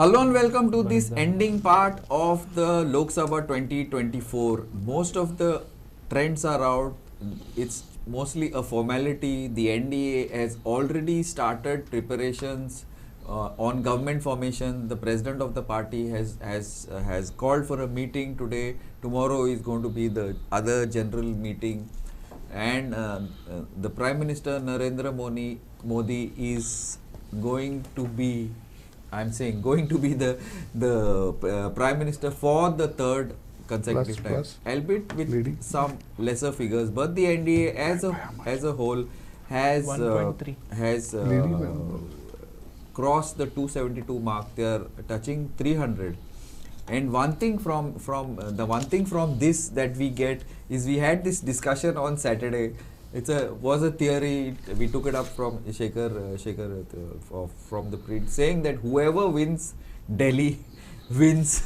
Hello and welcome to this ending part of the Lok Sabha 2024. Most of the trends are out. It's mostly a formality. The NDA has already started preparations on government formation. The president of the party has called for a meeting today. Tomorrow is going to be the other general meeting, and the Prime Minister Narendra Modi is going to be, I'm saying, going to be the Prime Minister for the third consecutive time, albeit with some lesser figures. But the NDA as a whole has crossed the 272 mark. They are touching 300. And one thing from this that we get is, we had this discussion on Saturday. Was a theory. We took it up from Shekhar from the print, saying that whoever wins Delhi wins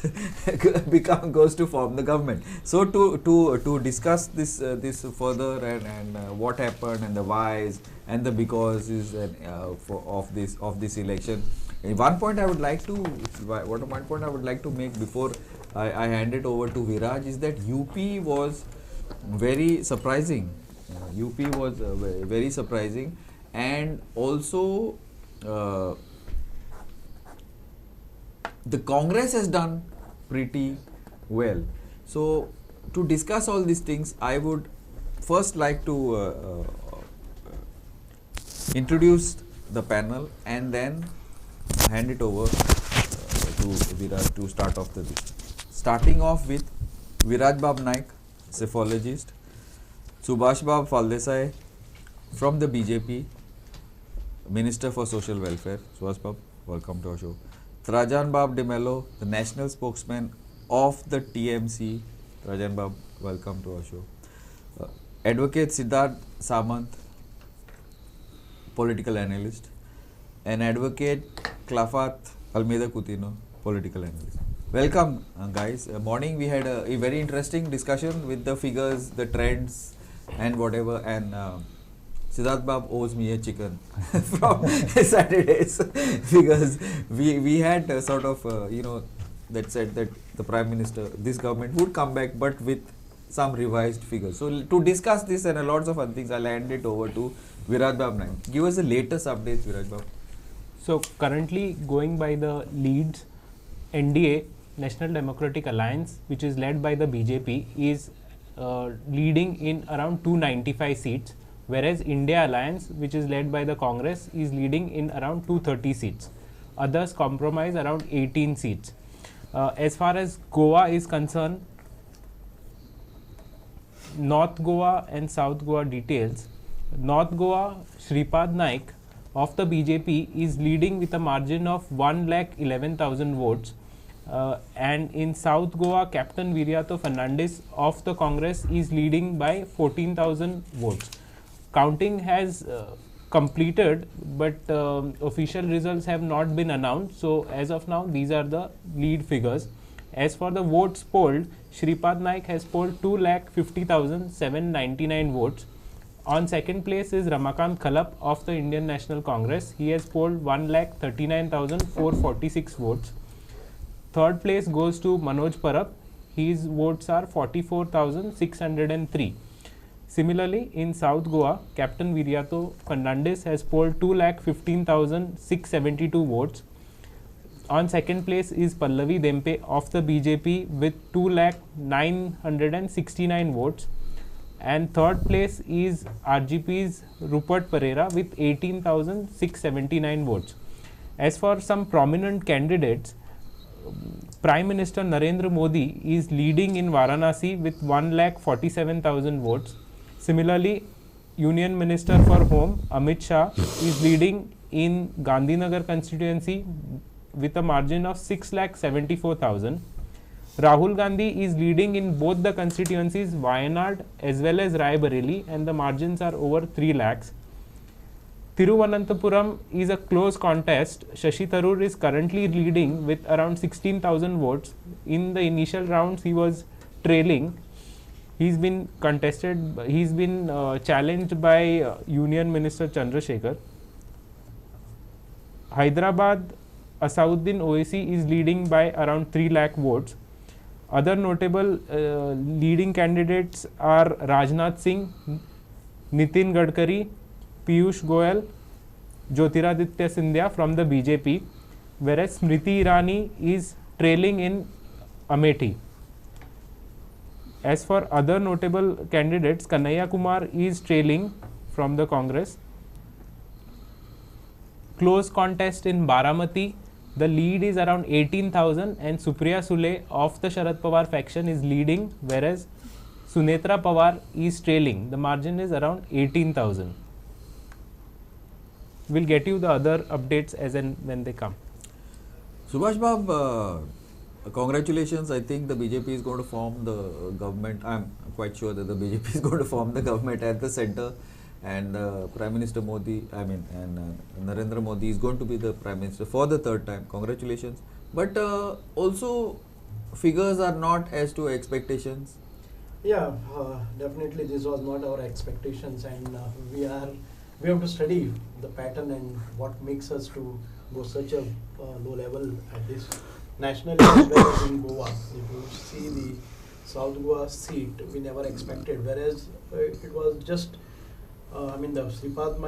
goes to form the government. So to discuss this further, and what happened, and the whys and the becauses of this election. One point I would like to make before I hand it over to Viraj is that UP was very surprising. UP was very surprising, and also the Congress has done pretty well. So to discuss all these things, I would first like to introduce the panel and then hand it over to Viraj to start off the list. Starting off with Viraj Bab Naik, psephologist; Subhash Bab Faldesai from the BJP, Minister for Social Welfare. Subhash Bab, welcome to our show. Trajan Bab de Mello, the national spokesman of the TMC. Trajan Bab, welcome to our show. Advocate Siddharth Samant, political analyst, and Advocate Clafat Almeida Coutinho, political analyst. Welcome, guys. Morning we had a very interesting discussion with the figures, the trends, and whatever. And Siddharth Bab owes me a chicken from Saturday's figures. We had sort of that said that the Prime Minister, this government would come back, but with some revised figures. So to discuss this and lots of other things, I'll hand it over to Viraj Bab Naik. Give us the latest updates, Viraj Bab. So currently, going by the leads, NDA, National Democratic Alliance, which is led by the BJP, is leading in around 295 seats, whereas India Alliance, which is led by the Congress, is leading in around 230 seats. Others compromise around 18 seats. As far as Goa is concerned, North Goa and South Goa details. North Goa, Shripad Naik of the BJP is leading with a margin of 1,11,000 votes. And in South Goa, Captain Viriato Fernandes of the Congress is leading by 14,000 votes. Counting has completed, but official results have not been announced. So as of now, these are the lead figures. As for the votes polled, Shripad Naik has polled 2,50,799 votes. On second place is Ramakant Khalap of the Indian National Congress. He has polled 1,39,446 votes. Third place goes to Manoj Parab. His votes are 44,603. Similarly, in South Goa, Captain Viriato Fernandes has polled 2,15,672 votes. On second place is Pallavi Dempe of the BJP with 2,09,69 votes. And third place is RGP's Rupert Pereira with 18,679 votes. As for some prominent candidates, Prime Minister Narendra Modi is leading in Varanasi with 1,47,000 votes. Similarly, Union Minister for Home Amit Shah is leading in Gandhinagar constituency with a margin of 6,74,000. Rahul Gandhi is leading in both the constituencies, Wayanad as well as Rai Bareli, and the margins are over 3 lakhs. Thiruvananthapuram is a close contest. Shashi Tharoor is currently leading with around 16,000 votes. In the initial rounds, he was trailing. He's been challenged by Union Minister Chandrasekhar. Hyderabad, Asauddin Owaisi is leading by around 3 lakh votes. Other notable leading candidates are Rajnath Singh, Nitin Gadkari, Piyush Goyal, Jyotiraditya Scindia from the BJP, whereas Smriti Irani is trailing in Amethi. As for other notable candidates, Kanhaiya Kumar is trailing from the Congress. Close contest in Baramati. The lead is around 18,000 and Supriya Sule of the Sharad Pawar faction is leading, whereas Sunetra Pawar is trailing. The margin is around 18,000. We'll get you the other updates as and when they come. Subhash Bab, congratulations. I think the BJP is going to form the government. I'm quite sure that the BJP is going to form the government at the center. And Prime Minister Modi, Narendra Modi is going to be the Prime Minister for the third time. Congratulations. But also, figures are not as to expectations. Yeah, definitely this was not our expectations, and we have to study the pattern and what makes us to go such a low level at this nationally as well as in Goa. If you see the South Goa seat, we never expected, whereas it was just the Sripad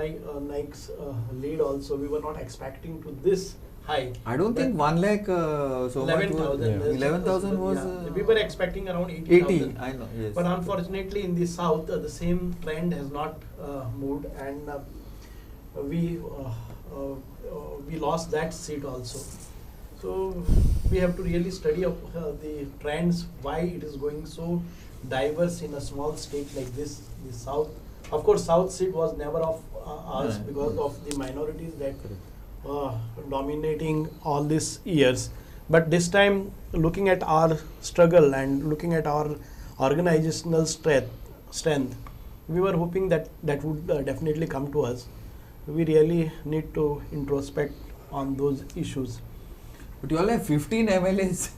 Naik's lead also, we were not expecting to this high. I don't think 1 lakh so 11,000. 11,000 was. We were expecting around 80,000. 80, I know, yes. But unfortunately, in the south, the same trend has not moved, and we lost that seat also. So we have to really study the trends, why it is going so diverse in a small state like this, the south. Of course, south seat was never of ours because of the minorities that dominating all these years. But this time, looking at our struggle and looking at our organizational strength, we were hoping that would definitely come to us. We really need to introspect on those issues. But you all have 15 MLAs.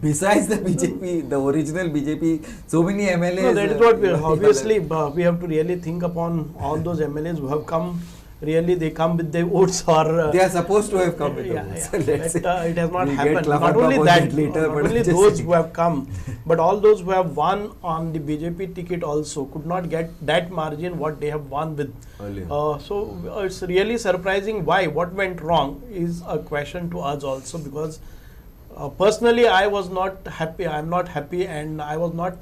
Besides the BJP, the original BJP, so many MLAs. No, that is what obviously we have to really think upon all those MLAs who have come. Really, they come with their votes, or they are supposed to have come with the votes. It has not happened. Not only that, not only those who have come, but all those who have won on the BJP ticket also could not get that margin what they have won with. So it's really surprising why. What went wrong is a question to us also, because personally I was not happy. I am not happy, and I was not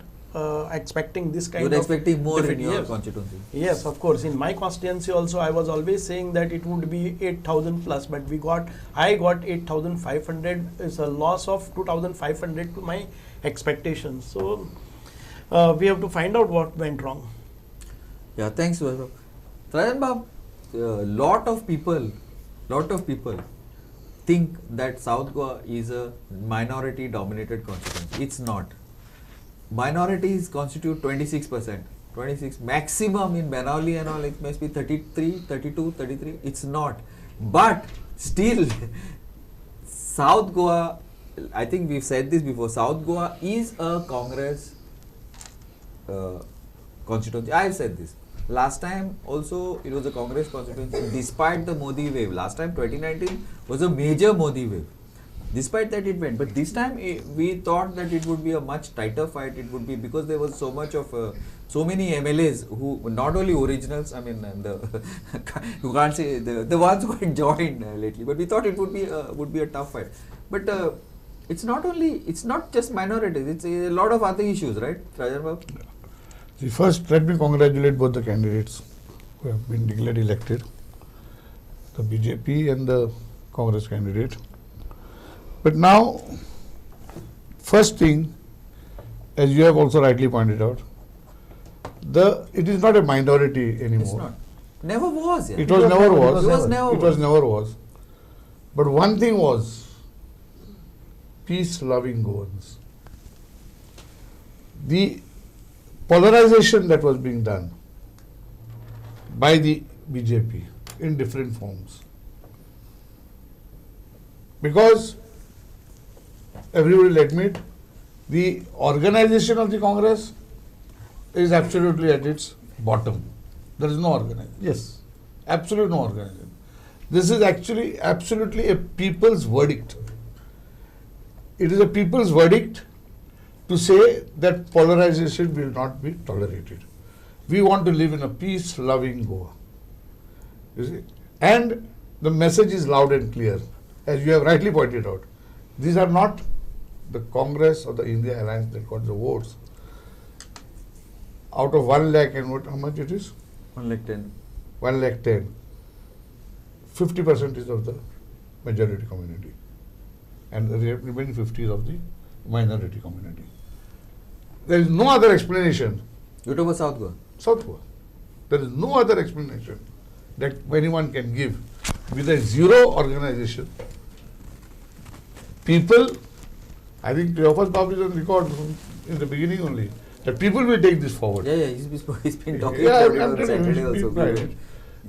expecting this kind of. You were expecting more in your constituency. Yes, of course. In my constituency also, I was always saying that it would be 8,000 plus, but I got 8,500. It's a loss of 2,500 to my expectations. So we have to find out what went wrong. Yeah, thanks, Vaibhav. Rajan Bab, lot of people think that South Goa is a minority-dominated constituency. It's not. Minorities constitute 26%. 26 maximum in Benali and all, it must be 33, 32, 33. It's not. But still, South Goa, I think we've said this before, South Goa is a Congress constituency. I've said this. Last time also it was a Congress constituency despite the Modi wave. Last time 2019 was a major Modi wave. Despite that it went, but this time we thought that it would be a much tighter fight. It would be because there was so much of so many MLAs who not only originals. I mean, you can't say the ones who had joined lately. But we thought it would be a tough fight. But it's not just minorities. It's a lot of other issues, right, Rajan Babu? See, first, let me congratulate both the candidates who have been declared elected, the BJP and the Congress candidate. But now, first thing, as you have also rightly pointed out, it is not a minority anymore. It's not. Never was. Yeah. It was never was. It was never was. But one thing was peace-loving Goans. The polarization that was being done by the BJP in different forms. Because everybody will admit, the organization of the Congress is absolutely at its bottom. There is no organization. Yes, absolutely no organization. This is actually absolutely a people's verdict. It is a people's verdict to say that polarization will not be tolerated. We want to live in a peace-loving Goa. You see? And the message is loud and clear, as you have rightly pointed out. These are not the Congress or the India Alliance that got the votes. Out of 1 lakh and what, how much it is? 1 lakh 10. 1 lakh 10. 50% is of the majority community. And the remaining 50 is of the minority community. There is no other explanation. You talk about South Goa? South Goa. There is no other explanation that anyone can give with a zero organization. People, I think Cleopas Babu is on record in the beginning only, that people will take this forward. Yeah, he's been talking Yeah, about it I'm on telling Saturday you, also. right.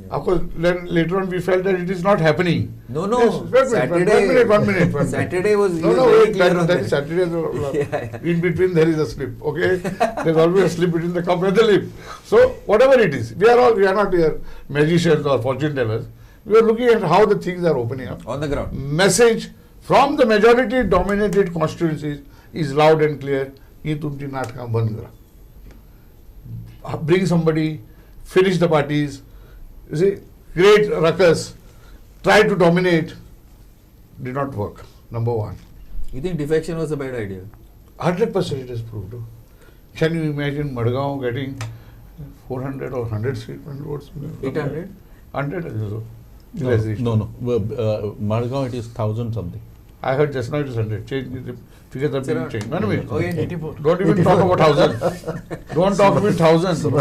Yeah. Of course, then later on we felt that it is not happening. No, no. Yes, Saturday, one minute. Saturday was No, no, very wait, clear on that that. Saturday, Yeah. in between there is a slip, okay? There's always a slip between the cup and the lip. So, whatever it is, we are not here magicians or fortune tellers. We are looking at how the things are opening up. On the ground. Message from the majority dominated constituencies is loud and clear. Ye tumchi natka band kara. Bring somebody, finish the parties, you see, create ruckus, try to dominate, did not work. Number one. You think defection was a bad idea? 100% it is proved. Can you imagine Madgaon getting 400 or 100 votes? 800? 100 or so. No. Margao it is 1,000 something. I heard just now it is 100. Change the figures are being changed. No, Okay. 84. Don't even talk about 1,000. Don't talk about 1,000.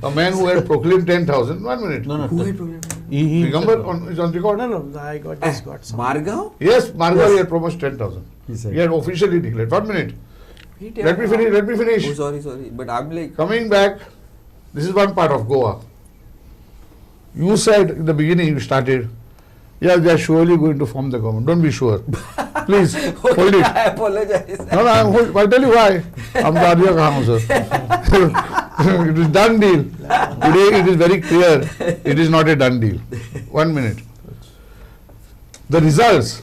A man who had proclaimed 10,000. 1 minute. No. Who had problem? He Remember, is on record? No, I got some. Margao? Yes, Margao he had promised 10,000. He said. He had officially declared. 1 minute. He Let me finish. Oh, sorry. But I'm like, Coming back, this is one part of Goa. You said in the beginning, you started, yeah, they are surely going to form the government. Don't be sure. Please, hold it. I apologize. No, I'll tell you why. I'm the Arya Kaham, sir. It is done deal. Today it is very clear. It is not a done deal. 1 minute. The results.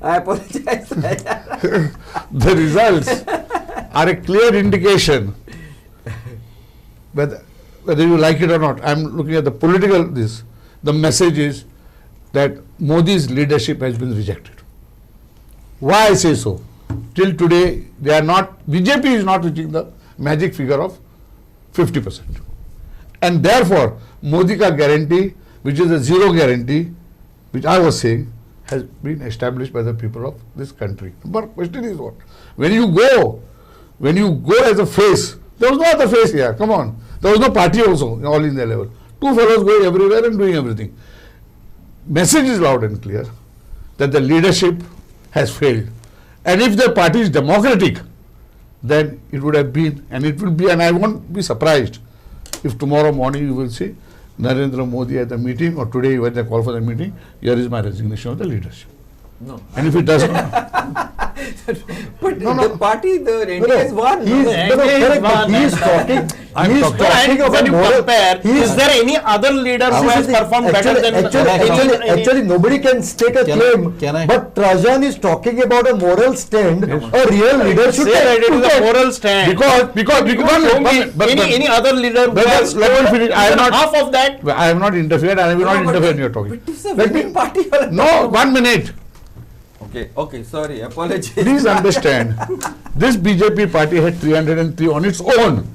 I apologize. The results are a clear indication whether you like it or not. I'm looking at the political this. The message is that Modi's leadership has been rejected. Why I say so? Till today, they are not, BJP is not reaching the magic figure of 50%. And therefore, Modi ka guarantee, which is a zero guarantee, which I was saying, has been established by the people of this country. But question is what? When you go as a face, there was no other face here, come on. There was no party also, all in their level. Two fellows going everywhere and doing everything. Message is loud and clear that the leadership has failed. And if the party is democratic, then it would have been, and it will be, and I won't be surprised if tomorrow morning you will see Narendra Modi at the meeting, or today when they call for the meeting, here is my resignation of the leadership. No. And if it does not, But No, the no. party, the NDA has won. He is talking about moral. Is there any other leader who has performed better than Actually, nobody can stake a claim. But Trajan is talking about a moral stand. A real leader should say that it is a take. moral stand? because Any other leader who But has let me finish. I have not- half of that? I have not interfered, and I will not interfere in your talking. But it's a Let me- winning party. No, 1 minute. Okay, sorry, apologies. Please understand, this BJP party had 303 on its own.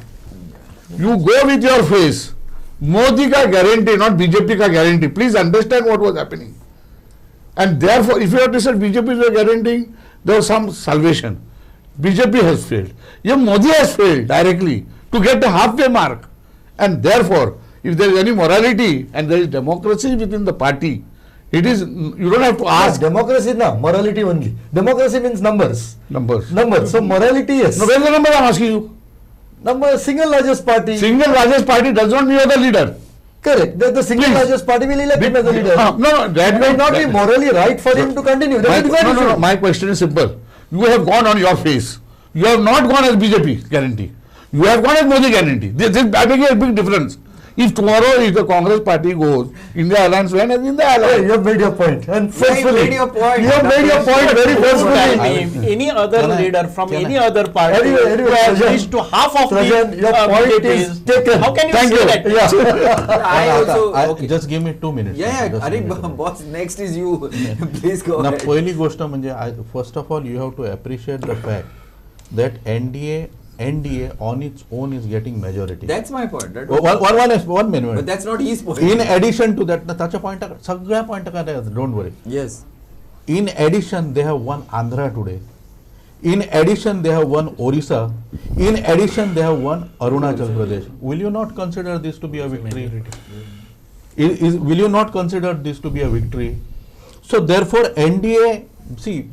You go with your face. Modi ka guarantee, not BJP ka guarantee. Please understand what was happening. And therefore, if you have to say BJP is guaranteeing, there was some salvation. BJP has failed. Yeah, Modi has failed directly to get the halfway mark. And therefore, if there is any morality and there is democracy within the party, it is, you don't have to ask. Democracy, na morality only. Democracy means numbers. Numbers. So morality, yes. No, where is the number I am asking you? Number single largest party. Single largest party does not mean you are the leader. Correct. The single Please. largest party will elect him as the leader. No, that It may not be morally right for him to continue. That is a different issue. My question is simple. You have gone on your face. You have not gone as BJP guarantee. You have gone as Modi guarantee. I think a big difference. If tomorrow if the Congress party goes, India Alliance went and India Alliance. You have made your point. And forcefully. You made your point. You have made your point very forcefully. Any other leader from any other party Anyway, who has Trajan, reached to half of Trajan, your the point BJP is taken. How can you Thank say you. that? Yeah. I also, okay. Just give me 2 minutes. Yeah, Just Are give me 2 minutes. boss, next is you. Please go Now, ahead. पहिली गोष्ट म्हणजे first of all you have to appreciate the fact that NDA on its own is getting majority. That's my point. One minute. But that's not his point. In addition to that, त्याच्या point सगळ्या point काय don't worry. Yes. In addition, they have won Andhra today. In addition, they have won Orissa. In addition, they have won Arunachal Pradesh. Will you not consider this to be a victory? Will you not consider this to be a victory? So therefore, NDA, see,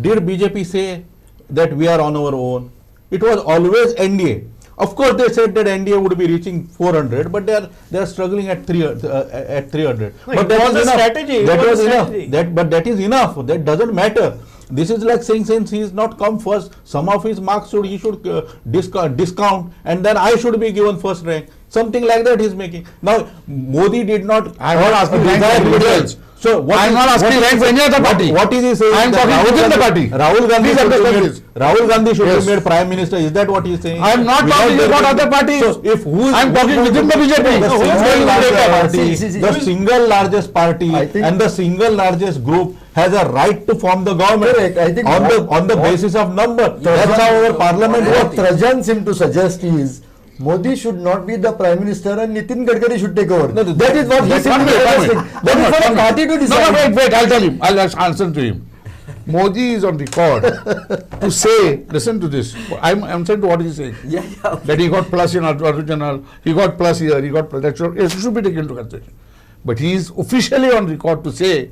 did BJP say that we are on our own? It was always NDA. Of course, they said that NDA would be reaching 400, but they are struggling at 300. No, But it that was is a enough. strategy. That It was was a enough. strategy. But that is enough. That doesn't matter. This is like saying since he is not come first, some of his marks he should discount, and then I should be given first rank. Something like that he is making. Now Modi did not. I am not asking rank for anybody else. So what I am is- not asking what rank is- for any other party. What is he saying? I am That talking Rahul within the Gandhi- party. Rahul Gandhi Please should be understand made- this. Rahul Gandhi should Yes. be made prime minister. Is that what he is saying? I am not Without talking their about party. other parties. So if who is I am talking within the BJP. The No, who is single going to largest take a party, See, the single largest party, I think- and the single largest group has a right to form the government. Correct. I think on the what- basis of number. That's how our parliament What works. Trajan seemed to suggest is Modi should not be the prime minister and Nitin Gadkari should take over. No, that is what he That's seemed one to way, suggest. one way. That is for the party to No, decide. wait, I'll tell him. I'll answer to him. Modi is on record to say, listen to this. I'm saying to what he's saying. Yeah. That he got plus in original, he got plus here, he got plus. That should be taken into consideration. But he is officially on record to say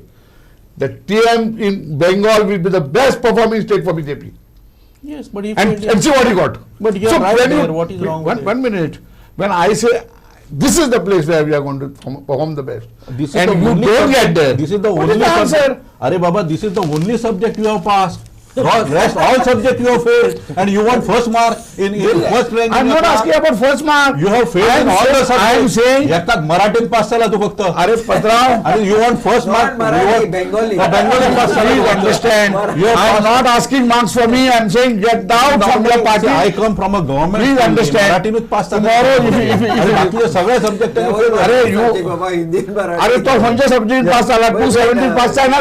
that TM in Bengal will be the best performing state for BJP. Yes, but if And see what he got. But you are right when there. What is wrong with it? 1 minute. When I say this is the place where we are going to perform the best, This is and the you only don't subject- get there, This is the what is only the answer? subject. Arey Baba, this is the only subject you have passed. Rest all subject you have failed, and you want first mark in first rank. I'm in not your asking class. about first mark. You have failed in all the subjects. I am saying, एकटाच मराठीत पास झाला तू फक्त. अरे पत्राव, आणि you want first mark. Not Marathi, Bengali. Bengali pass झाला please तू फक्त. understand. You have I am passed. not asking marks for me. I am saying get down from your party. I come from a government. Please school. understand. मराठीतूच पास झाला. Tomorrow आणि बाकीचे सगळे subject अरे तो कोणत्या सब्जेक्ट पास झाला 270 पास आहे ना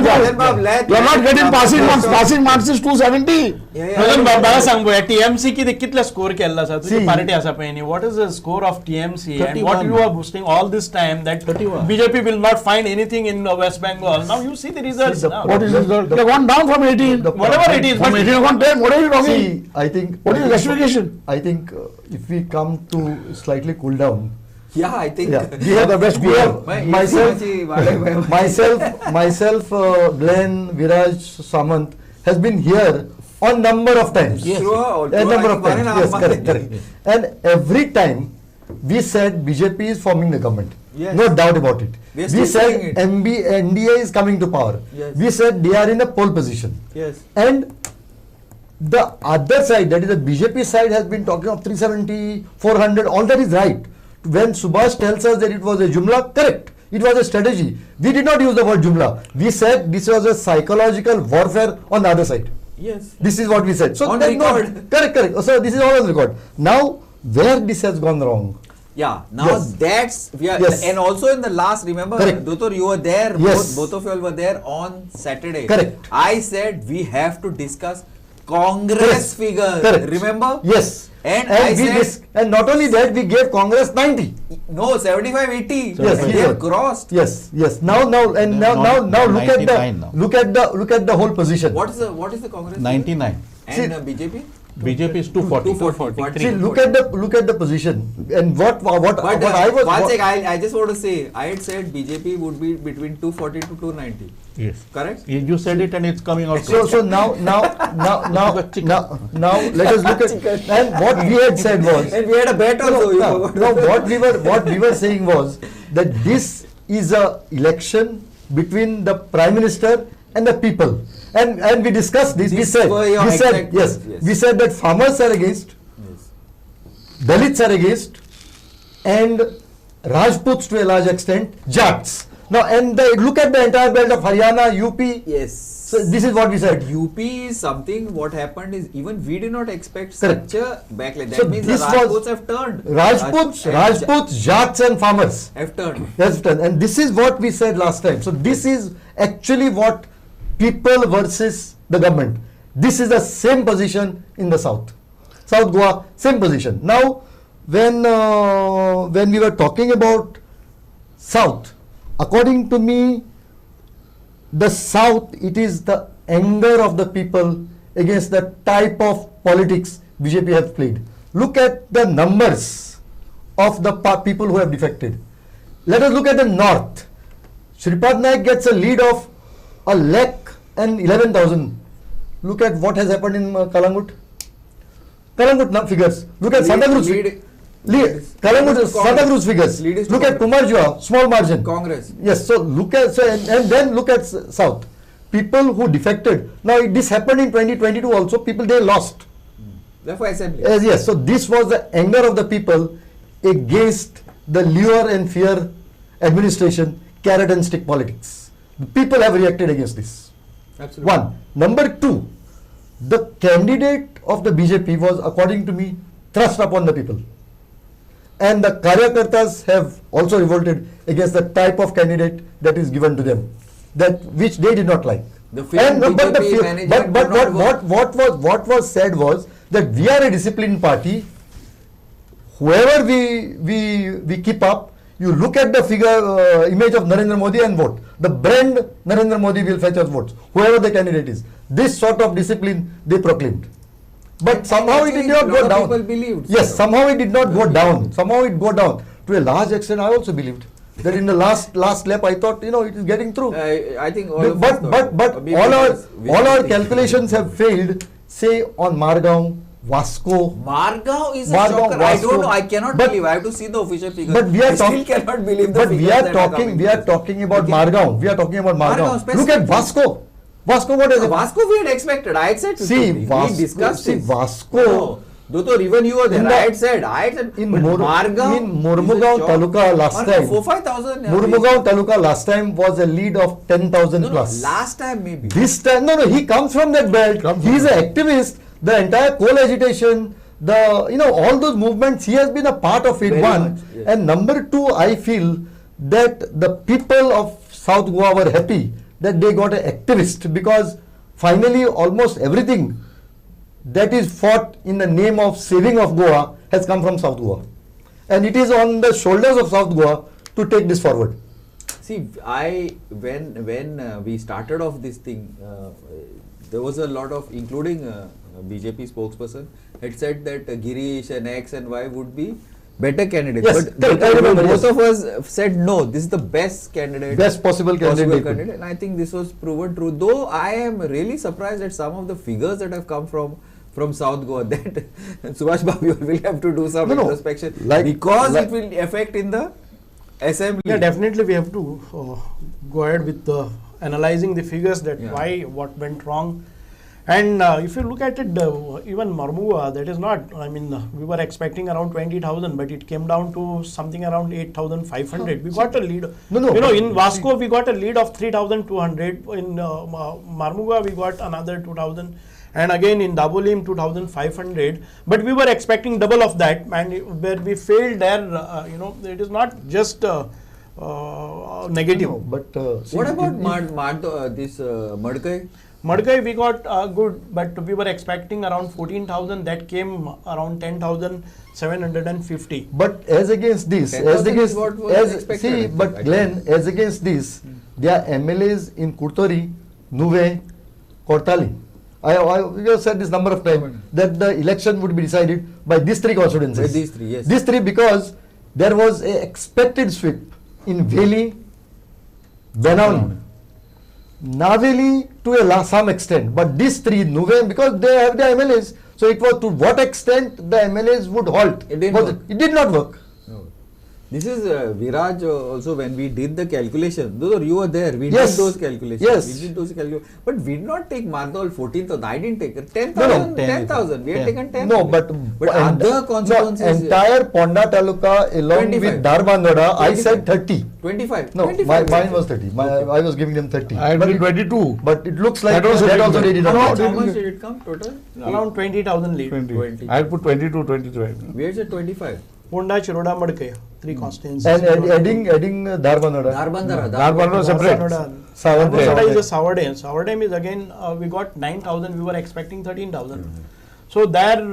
you are not getting passing marks is 270. Rajan, मला सांग बोया TMC कितले स्कोर केला आसा तुजी See. पार्टी आसा पळय what is the score of TMC and 31. what you are boasting all this time that 31. BJP will not find anything in West Bengal. Now you see the results the now. What is it? They have gone down from 18. Whatever it is, From but 18 gone 10. What are you talking? See, I think. What is the justification? I think if we come to slightly cool down, Yeah, I think. yeah, we have the best. We have myself, Glenn, Viraj, Samant has been here on number of times. Yes. Throughout. A number of I think times. Yes, correct. And every time we said BJP is forming the government. Yes. No doubt about it. We are We still said saying it. NDA is coming to power. Yes. We said they are in a pole position. Yes. And the other side, that is the BJP side, has been talking of 370, 400, all that is right. When Subhash tells us that it was a Jumla, correct. It was a strategy. We did not use the word Jumla. We said this was a psychological warfare on the other side. Yes. This is what we said. So On then record. Correct. So this is all on record. Now, where this has gone wrong? Yeah, now Yes. that's we are, Yes. and also in the last, remember, Correct. Dr. you were there. Yes. Both of you all were there on Saturday. Correct. I said we have to discuss Congress Correct. figures. Correct. Remember? Yes. And I said and not only that, we gave Congress 90. no 75, 80. Yes, they yes. have crossed. Yes. Now look at 99 now. look at the whole position. What is the Congress? 99. And See, BJP? BJP is 240. 240. See, look at the position and what But I was. one what- sec, I just want to say, I had said BJP would be between 240 to 290. Yes. Correct? You said it and it's coming out. So now let us look at and what we had said was. And we had a bet also. you forgot. What we were saying was that this is a election between the prime minister and the people, and we discussed this. This were your We said exact yes. words, yes. We said that farmers are against, Yes. Dalits are against, and Rajputs to a large extent, Jats. Now, look at the entire belt of Haryana, UP. Yes. So this is what we said. UP is something, what happened is, even we did not expect Correct. such a backlash. That So means the this Rajputs was- have turned. Rajputs, Jats and farmers. have turned. Yes, and this is what we said last time. So this is actually what people versus the government. This is the same position in the South. South Goa, same position. Now, when we were talking about South, according to me, the South, it is the anger of the people against the type of politics BJP has played. Look at the numbers of the people who have defected. Let us look at the North. Shripad Naik gets a lead of 1,11,000. Look at what has happened in Kalangut. Kalangut figures. Look at Sadagru's figures. Look at Kumarjua, small margin. Congress. Yes, so look at, and then look at South. People who defected. Now this happened in 2022 also, they lost. Therefore, assembly. Yes, so this was the anger of the people against the lure and fear administration, carrot and stick politics. The people have reacted against this. Absolutely. One. Number two, the candidate of the BJP was, according to me, thrust upon the people. And the Karyakartas have also revolted against the type of candidate that is given to them, which they did not like. The failed BJP manager but could not work. what was said was that we are a disciplined party. Whoever we keep up, you look at the image of Narendra Modi and vote. The brand Narendra Modi will fetch us votes, whoever the candidate is. This sort of discipline they proclaimed. But somehow it did not go down. People believed. Yes, somehow it did not go down. Somehow it go down. To a large extent, I also believed that in the last lap, I thought, it is getting through. I think all of But us thought. all our calculations have failed. Say on Margaon, Vasco. Margaon is a Margaon, shocker. I Vasco. don't know. I cannot But- believe. I have to see the official figures. But we are I still talking. cannot believe the But figures we are that talking. We are talking about Okay. Margaon. We are talking about Margaon. Margaon, Look at specifically. Vasco. Vasco, what is it? Vasco we had expected. I had said. See, we discussed see, it. Vasco. No. Though even you were there, I had said. In but Margaon in Mormugaon Taluka last time. 4,000-5,000. Mormugaon Taluka last time was a lead of 10,000 No, plus. last time maybe. This time, no, he comes from that belt. He is an activist. The entire coal agitation, all those movements, he has been a part of it. Very One. much, yes. And number two, I feel that the people of South Goa were happy that they got an activist, because finally almost everything that is fought in the name of saving of Goa has come from South Goa. And it is on the shoulders of South Goa to take this forward. See, when we started off this thing, there was a lot of, including BJP spokesperson, had said that Girish and X and Y would be better candidates. Yes, but I remember, both yes. of us said no, this is the best candidate. Best possible candidate. And I think this was proven true. Though I am really surprised at some of the figures that have come from South Goa, that Subhash Babu will have to do some introspection, because it will affect in the assembly. Yeah, definitely we have to go ahead with analyzing the figures, that what went wrong. And if you look at it, even Marmua, that is not, we were expecting around 20,000, but it came down to something around 8,500. We got a lead. In Vasco, we got a lead of 3,200. In Marmua, we got another 2,000. And again in Dabolim, 2,500. But we were expecting double of that. And where we failed there, it is not just negative. No, but what about Madkai? Madkai we got good, but we were expecting around 14,000. That came around 10,750. But as against this, Glenn, as against this, there are MLAs in Kurtori, Nuve, Kortali. I have said this number of times that the election would be decided by these three constituencies. By these three, yes. These three, because there was a expected sweep in Veli, Benauli, Naveli to some extent, but these three, Nuve, because they have the MLAs, so it was to what extent the MLAs would halt. It didn't work. It did not work. No. This is Viraj also when we did the calculation. Though you were there, we Yes. did those calculations. Yes. We did those calculations. But we did not take Marnol 14,000. I didn't take it. 10,000. No, no. 10,000. We had 10. taken 10. No, but other consequences. entire Ponda Taluka along 25. with Darbandada, I 25. said 30. 25. No, 25. mine was 30. I was giving them 30. I but did it, 22. but it looks like That was that a also big they did one. not. How much did it come total? Around 20,000 lead. 20. I put 22, 23. We had said 25. Ponda, Chiroda, Madke, 3 constituencies. And adding Darbandada. Darbandada separate. Darbandada is a sour dam. Sour dam is again, we got 9,000, we were expecting 13,000. So there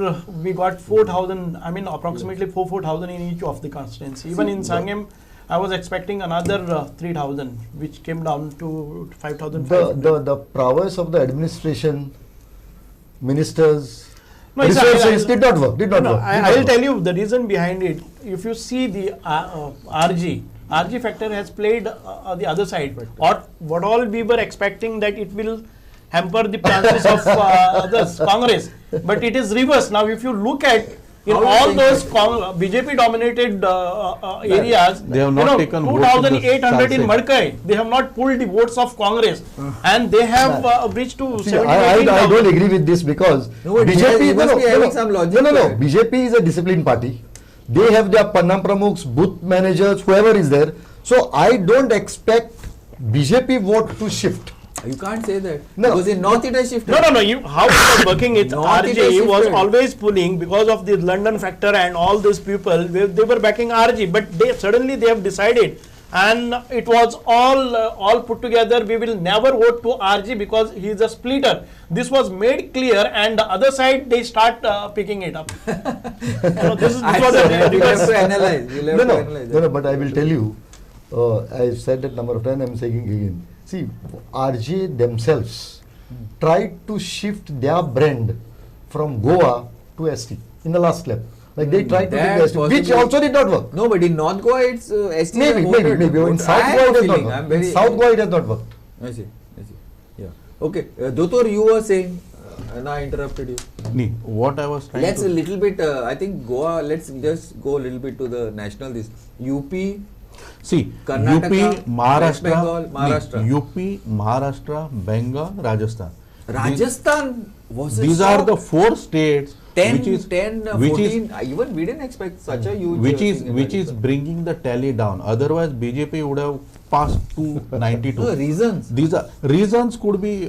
we got 4,000, I mean approximately 4,000 in each of the constituency. Even in Sangam, I was expecting another 3,000, which came down to 5,500. The prowess of the administration, ministers, No, it's resources did not work. I will tell you the reason behind it. If you see the RG factor has played the other side. What all we were expecting that it will hamper the chances of the Congress, but it is reverse. Now, if you look at in all those BJP dominated areas, They have not taken votes in the 2,800 in Sanset. Madkai, they have not pulled the votes of Congress, and they have reached to See, 17,000. I don't agree with this because No, but you must be having some logic no, to it. BJP is a disciplined party. They have their Pannam Pramukhs, booth managers, whoever is there. So I don't expect BJP vote to shift. You can't say that. No. Because in North it has shifted. No. How it was working is Not it RJ has was shifted. always pulling because of the London factor and all these people. They were backing RJ, but suddenly they have decided, and it was all put together. We will never vote to RJ because he is a splitter. This was made clear, and the other side they start picking it up. This was You have to analyze. You have to analyze. No, but I will tell you, I've said that number of times, I'm saying again. See, RJ themselves tried to shift their brand from Goa to ST in the last lap. Like they tried to That do ST, which possibly- also did not work. No, but in North Goa it's ST. Maybe. In South Goa it has not worked. In South Goa it has not worked. I see. Yeah. Okay. Dotor, you were saying, and I interrupted you. What I was trying Let's to... a little bit, I think Goa, let's just go a little bit to the national this. UP, See, Karnataka, UP, Maharashtra, West Bengal, Maharashtra. UP, Maharashtra, Bengal, Rajasthan. Rajasthan was a These shock. are the 4 states 10, which is 10, which 14, even we didn't expect such a huge thing in which is Rajasthan. bringing the tally down. Otherwise, BJP would have passed to 92. No, reasons. These are reasons could be.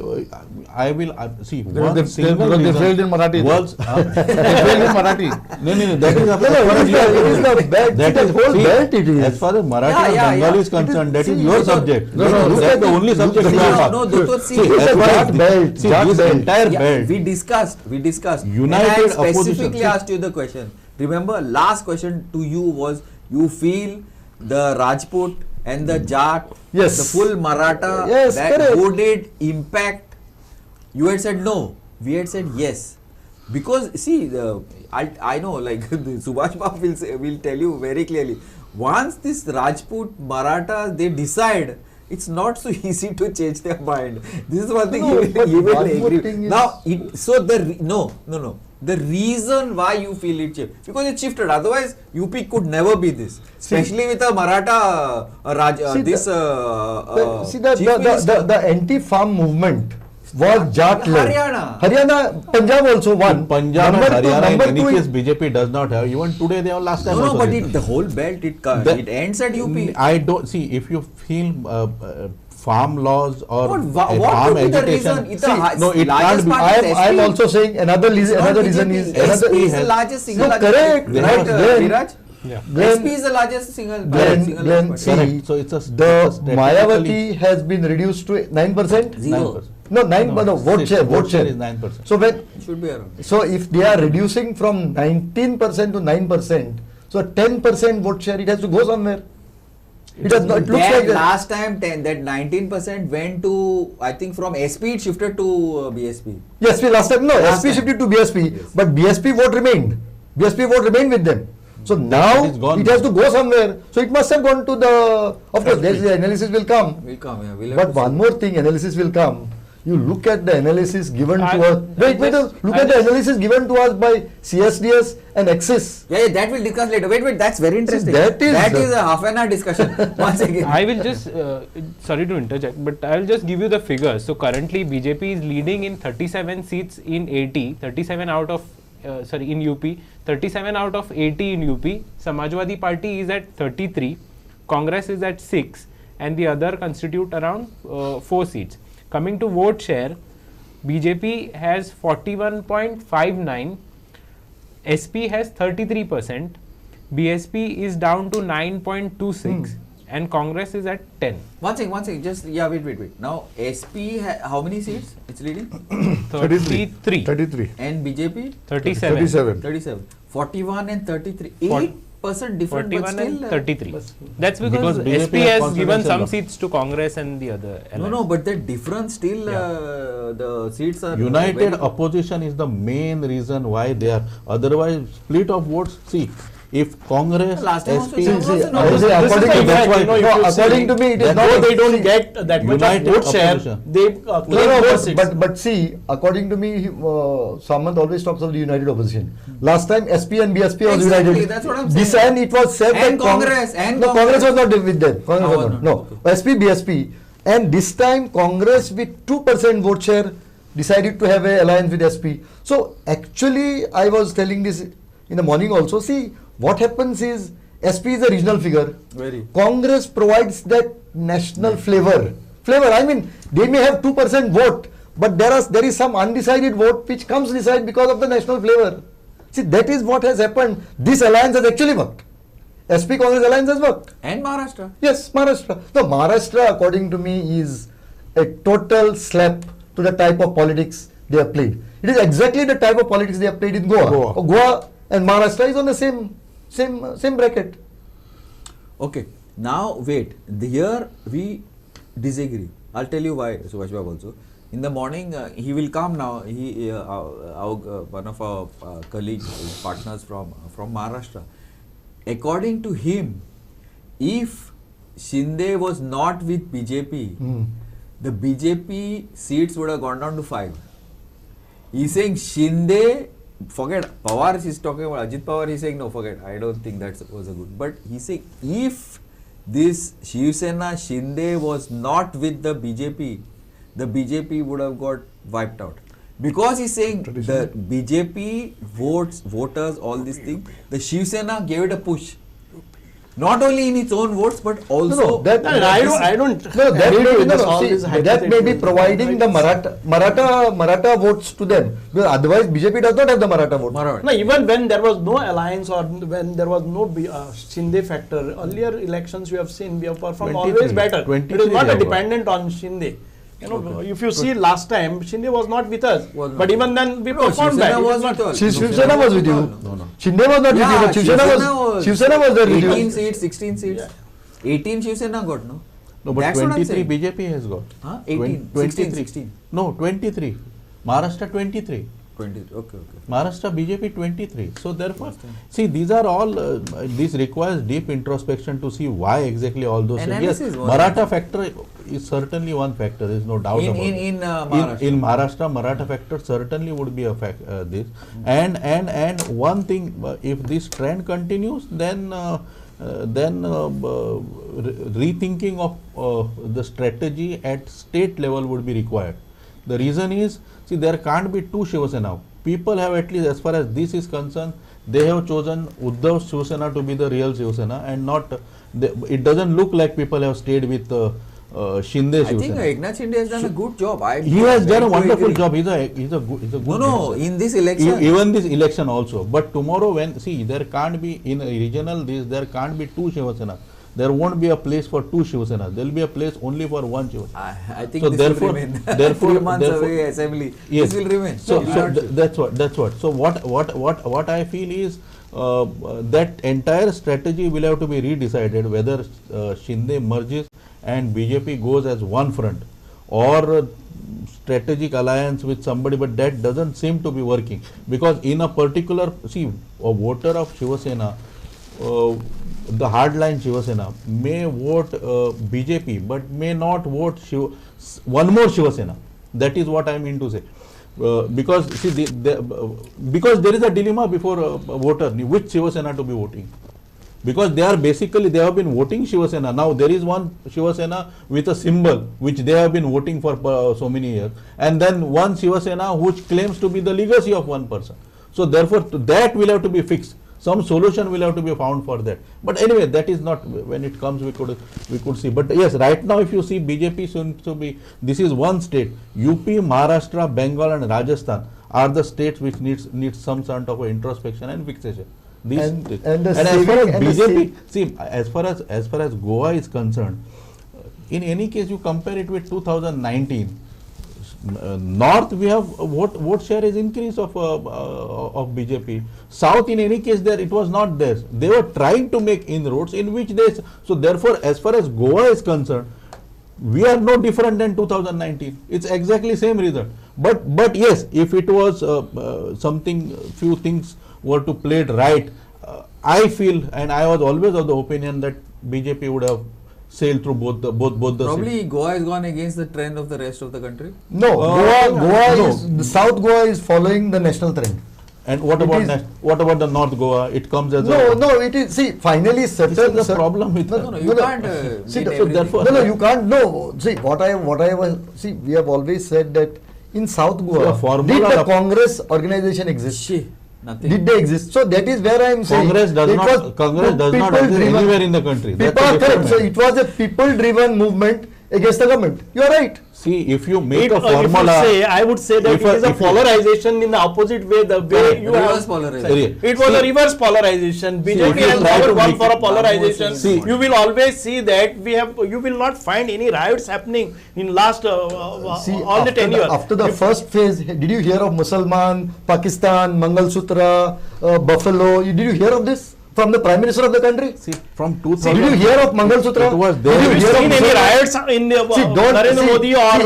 I will see one They single failed reason. in Marathi. Was, They failed in Marathi. no, that is it is the belt. that The is whole see, belt it is. As far as Marathi Yeah, and yeah, Bengali yeah. is concerned, that is See, your look at- subject. no, no, That's the only subject you have. No, Doctor, see, See, as far as Jat belt, see, Jat this belt. entire Yeah, belt. we discussed. United and I opposition. specifically asked you the question. Remember, last question to you was, you feel the Rajput and the Jat, Yes. the full Maratha, Yes, that correct. would impact? You had said no. We had said yes. Because see, I know, like the Subhash Babu will tell you very clearly. Once this Rajput Maratha they decide, it's not so easy to change their mind. This is one thing No, but you will one more agree. thing is- Now, no. The reason why you feel it shifted, because it shifted. Otherwise, UP could never be this. Especially with a Maratha, See, the chief minister. the anti-farm movement was Jat led. Haryana. Punjab also won. Punjab and Number two- Haryana, in number any two case, is- BJP does not have. Even today, they have last time No, also. but did. the whole belt, it ends at UP. I don't see if you feel farm laws or What farm would be the agitation. reason? It's a no, it largest can't be. party is I am SP. also saying another reason is another SP is the has- largest single. No, correct. They Right, have- Viraj? Yeah. SP is the largest single. Glenn, single Glenn, party. see, Correct. So it's a the statistically- Mayawati has been reduced to 9%. 0. No, 9, but no, vote share. Vote share is 9%. So when It should be around. so if they are reducing from 19% to 9%, so 10% vote share, it has to go somewhere. It does not. It looks That like that. last time that 19% went to, I think from SP it shifted to BSP. Yes, last time no, Last SP time. shifted to BSP, Yes. but BSP vote remained. BSP vote remained with them. So now It is gone. it has to go somewhere. So it must have gone to the. Of course, the analysis will come. Will come, yeah. We'll have But to one see. more thing, analysis will come. You look at the analysis given to us. Look at the just- analysis given to us by CSDS and Axis. Yeah, that we'll discuss later. Wait, that's very interesting. that is a half an hour discussion. Once again. I will just, sorry to interject, but I will just give you the figures. So currently BJP is leading in 37 seats in 80, 37 out of, in UP, 37 out of 80 in UP. Samajwadi Party is at 33, Congress is at 6, and the other constitute around 4 seats. Coming to vote share, BJP has 41.59, SP has 33%, BSP is down to 9.26, and Congress is at 10. One second, just, wait. Now, SP, how many seats it's leading? 33. 33. And BJP? 37. 37. 41 and 33. Fort- 8% different, but 41 still. and 33. That's Because because BJP SP has has given confidence some in seats to Congress and the other. No, but the difference still, the seats are. United very- opposition is the main reason why they are. Otherwise, split of votes. See, if Congress, Last time also SP, some was no, I this- say This is according the to fact, that, you know, if you according see to me, it is that not. Though they don't get that much of United vote share, opposition. they No, claim no, more seats. but see, according to me, Samant always talks of the united opposition. Last time SP and BSP was Exactly, united. that's what I'm This saying. time it was said And that Congress, and no, Congress. Congress was not with them. Congress Oh, was not. no, No, SP, BSP, and this time Congress with 2% vote share decided to have an alliance with SP. So actually, I was telling this in the morning also. See, what happens is SP is a regional figure. Very. Congress provides that national flavor. I mean, they may have 2% vote, but there is some undecided vote which comes decided because of the national flavor. See, that is what has happened. This alliance has actually worked. SP Congress alliance has worked. And Maharashtra. Yes, Maharashtra. No, Maharashtra, according to me, is a total slap to the type of politics they have played. It is exactly the type of politics they have played in Goa. Goa and Maharashtra is on the same bracket. Okay, now wait. Here we disagree. I'll tell you why, Subhash Babu also. In the morning, he will come now. He, one of our colleagues, partners from Maharashtra. According to him, if Shinde was not with BJP, the BJP seats would have gone down to 5. He's saying Shinde, forget Pawar, he's talking about Ajit Pawar, he's saying no, forget, I don't think that was a good. But he's saying if this Shiv Sena Shinde was not with the BJP would have got wiped out. Because he's saying the BJP voters, all these things, the Shiv Sena gave it a push. Not only in its own votes, but also. that may be providing the Maratha votes to them. Because otherwise, BJP does not have the Maratha vote. No, even when there was no alliance or when there was no Shinde factor, earlier elections we have seen we have performed 23, always better. It 23 is not they have dependent on Shinde. You know, if you see last time, Shinde was not with us. But even then, we performed Shiv Sena bad. was with us. Shiv Sena was with you. No. Shinde was not with you. But Shiv Sena was there with 18 you. seats, 16 seats. 18 Shiv Sena got, no? No, but That's what I'm 23 saying. BJP has got. Huh? 18, 16. No, 23. Maharashtra 23. 20, okay. Maharashtra BJP 23. So therefore, see, these are all, this requires deep introspection to see why exactly all those things. Yes, Analysis was- Maratha factor is certainly one factor, there is no doubt about it. In Maharashtra. In Maharashtra, Maratha factor certainly would be a this. And one thing, if this trend continues, then rethinking of the strategy at state level would be required. The reason is, see, there can't be two Shiv Sena. People have, at least as far as this is concerned, they have chosen Uddhav Shiv Sena to be the real Shiv Sena, and not, it doesn't look like people have stayed with Shinde I Shiv think Sena. Eknath Shinde has done a good job. He has done a wonderful agree. job. He's a good No, minister. in this election. Even this election also. But tomorrow, when, see, there can't be, in a regional there can't be two Shiv Sena. There won't be a place for two Shiv Sena. There will be a place only for one Shiv Sena. I think So this therefore- will remain. therefore- 3 months therefore- away assembly. Yes. This will remain. So Will not shift. that's what. So what I feel is that entire strategy will have to be redecided, whether Shinde merges and BJP goes as one front, or strategic alliance with somebody, but that doesn't seem to be working, because in a particular, see, a voter of Shiv Sena, the hardline Shiv Sena may vote BJP but may not vote one more Shiv Sena. That is what I mean to say. Because see, because there is a dilemma before a voter, which Shiva Sena to be voting. Because they are basically, they have been voting Shiva Sena. Now there is one Shiva Sena with a symbol which they have been voting for so many years, and then one Shiva Sena which claims to be the legacy of one person. So therefore that will have to be fixed. Some solution will have to be found for that. But anyway, that is not, when it comes we could see. But yes, right now if you see, BJP seems to be, this is one state. UP, Maharashtra, Bengal and Rajasthan are the states which needs some sort of introspection and fixation. These and as far as BJP, see, as far as Goa is concerned, in any case you compare it with 2019, North we have vote share is increase of BJP. South in any case there it was not there. They were trying to make inroads in which they, so therefore as far as Goa is concerned, we are no different than 2019. It's exactly same result. But yes, if it was something, few things were to play it right, I feel, and I was always of the opinion that BJP would have sailed through both the Probably Goa has gone against the trend of the rest of the country. No, the South Goa is following the national trend. And what about the North Goa? It comes as no, it is, see, finally certain, this is the problem with You can't see, get so everything. therefore, you can't, see, what I was, see, we have always said that in South Goa, did the Congress organization exist? Nothing. Did they exist? So that is where I am saying Congress does not exist anywhere in the country. Correct. So it was a people-driven movement against the government. You are right. See, if you make a formula, I would say that it is a polarization in the opposite way. The way you have polarization. It was a reverse polarization. BJP has never gone for a polarization. You will always see that you will not find any riots happening in last all the tenure. After the first phase, did you hear of Musalman, Pakistan, Mangal Sutra, Buffalo? Did you hear of this? From the Prime Minister of the country? See, from 2000. Did you hear of Mangal Sutra? It was there. Have you seen any riots in Narendra Modi or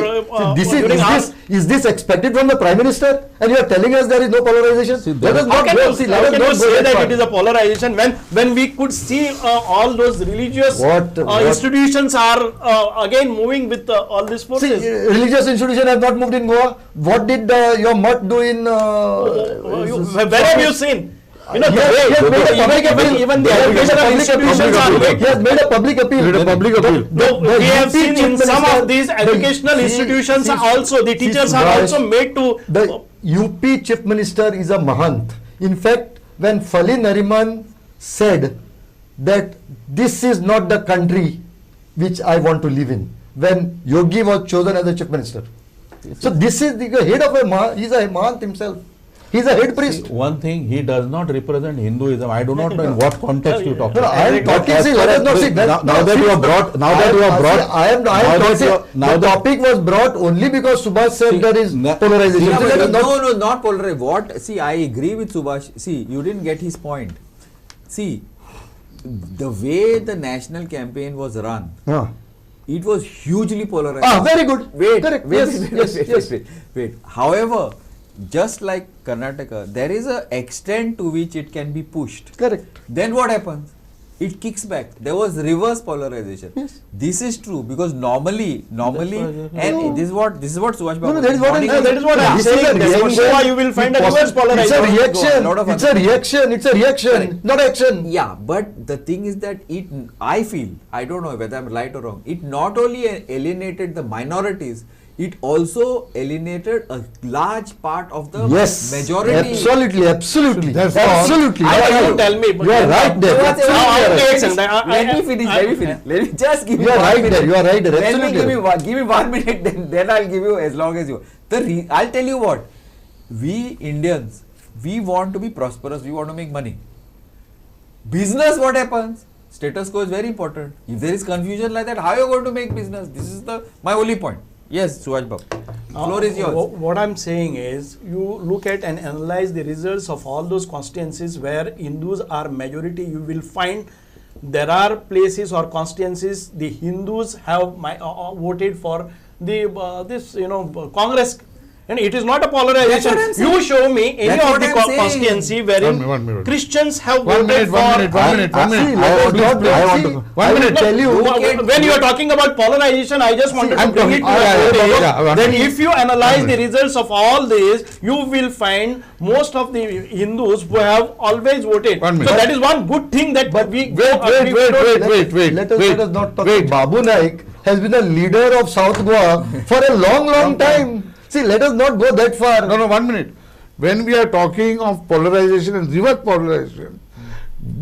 is this expected from the Prime Minister? And you are telling us there is no polarization? How can you say that it is a polarization when we could see all those religious institutions are again moving with all these forces? See, religious institutions have not moved in Goa. What did your mutt do in... where have you seen? You know, even the educational institutions are he has made a public appeal. We have seen in some of these educational institutions also, the teachers are also made to... The UP Chief Minister is a Mahant. In fact, when Fali Nariman said that this is not the country which I want to live in, when Yogi was chosen as the Chief Minister. So this is the head of he is a Mahant himself. He is a head priest. See, one thing, he does not represent Hinduism. I do not know in what context you talk about. I am talking. Now that you have brought, the topic was brought only because Subhash said there is polarization. No, not polarization. What? See, I agree with Subhash. See, you didn't get his point. See, the way the national campaign was run, it was hugely polarized. Very good. Wait. However, just like Karnataka, there is an extent to which it can be pushed. Correct. Then what happens? It kicks back. There was reverse polarization. Yes. This is true because normally, and this is what Subhash Babu. That is what I am saying. You will find a reverse polarization. It's a reaction, not action. Yeah, but the thing is that I feel, I don't know whether I'm right or wrong, it not only alienated the minorities, it also alienated a large part of the majority. Absolutely. Absolutely. You tell me. You are right there. Let me finish. Let me just give you. You are right there. You are right there. Absolutely. Give me 1 minute. Then I'll give you as long as you. I'll tell you what. We Indians, we want to be prosperous. We want to make money. Business, what happens? Status quo is very important. If there is confusion like that, how are you going to make business? This is my only point. Yes, Subhash Babu. Floor is yours. What I'm saying is, you look at and analyze the results of all those constituencies where Hindus are majority. You will find there are places or constituencies the Hindus have voted for the Congress And it is not a That's what polarization. I'm saying. You show me any That's of what the I'm saying. constituency wherein One minute. Christians have One voted minute, for. one minute, one minute, one See, minute. let us not I want to. see, One I will minute. tell you. When you are talking about polarization, I just wanted to I'm bring it talking- to yeah, your yeah, notice yeah, that yeah. if you analyze the results of all this, you will find most of the Hindus who have always voted. 1 minute. So that is one good thing that we Wait. Let us not talk. Babu Naik has been a leader of South Goa for a long time. See, let us not go that far. No, 1 minute. When we are talking of polarization and reverse polarization,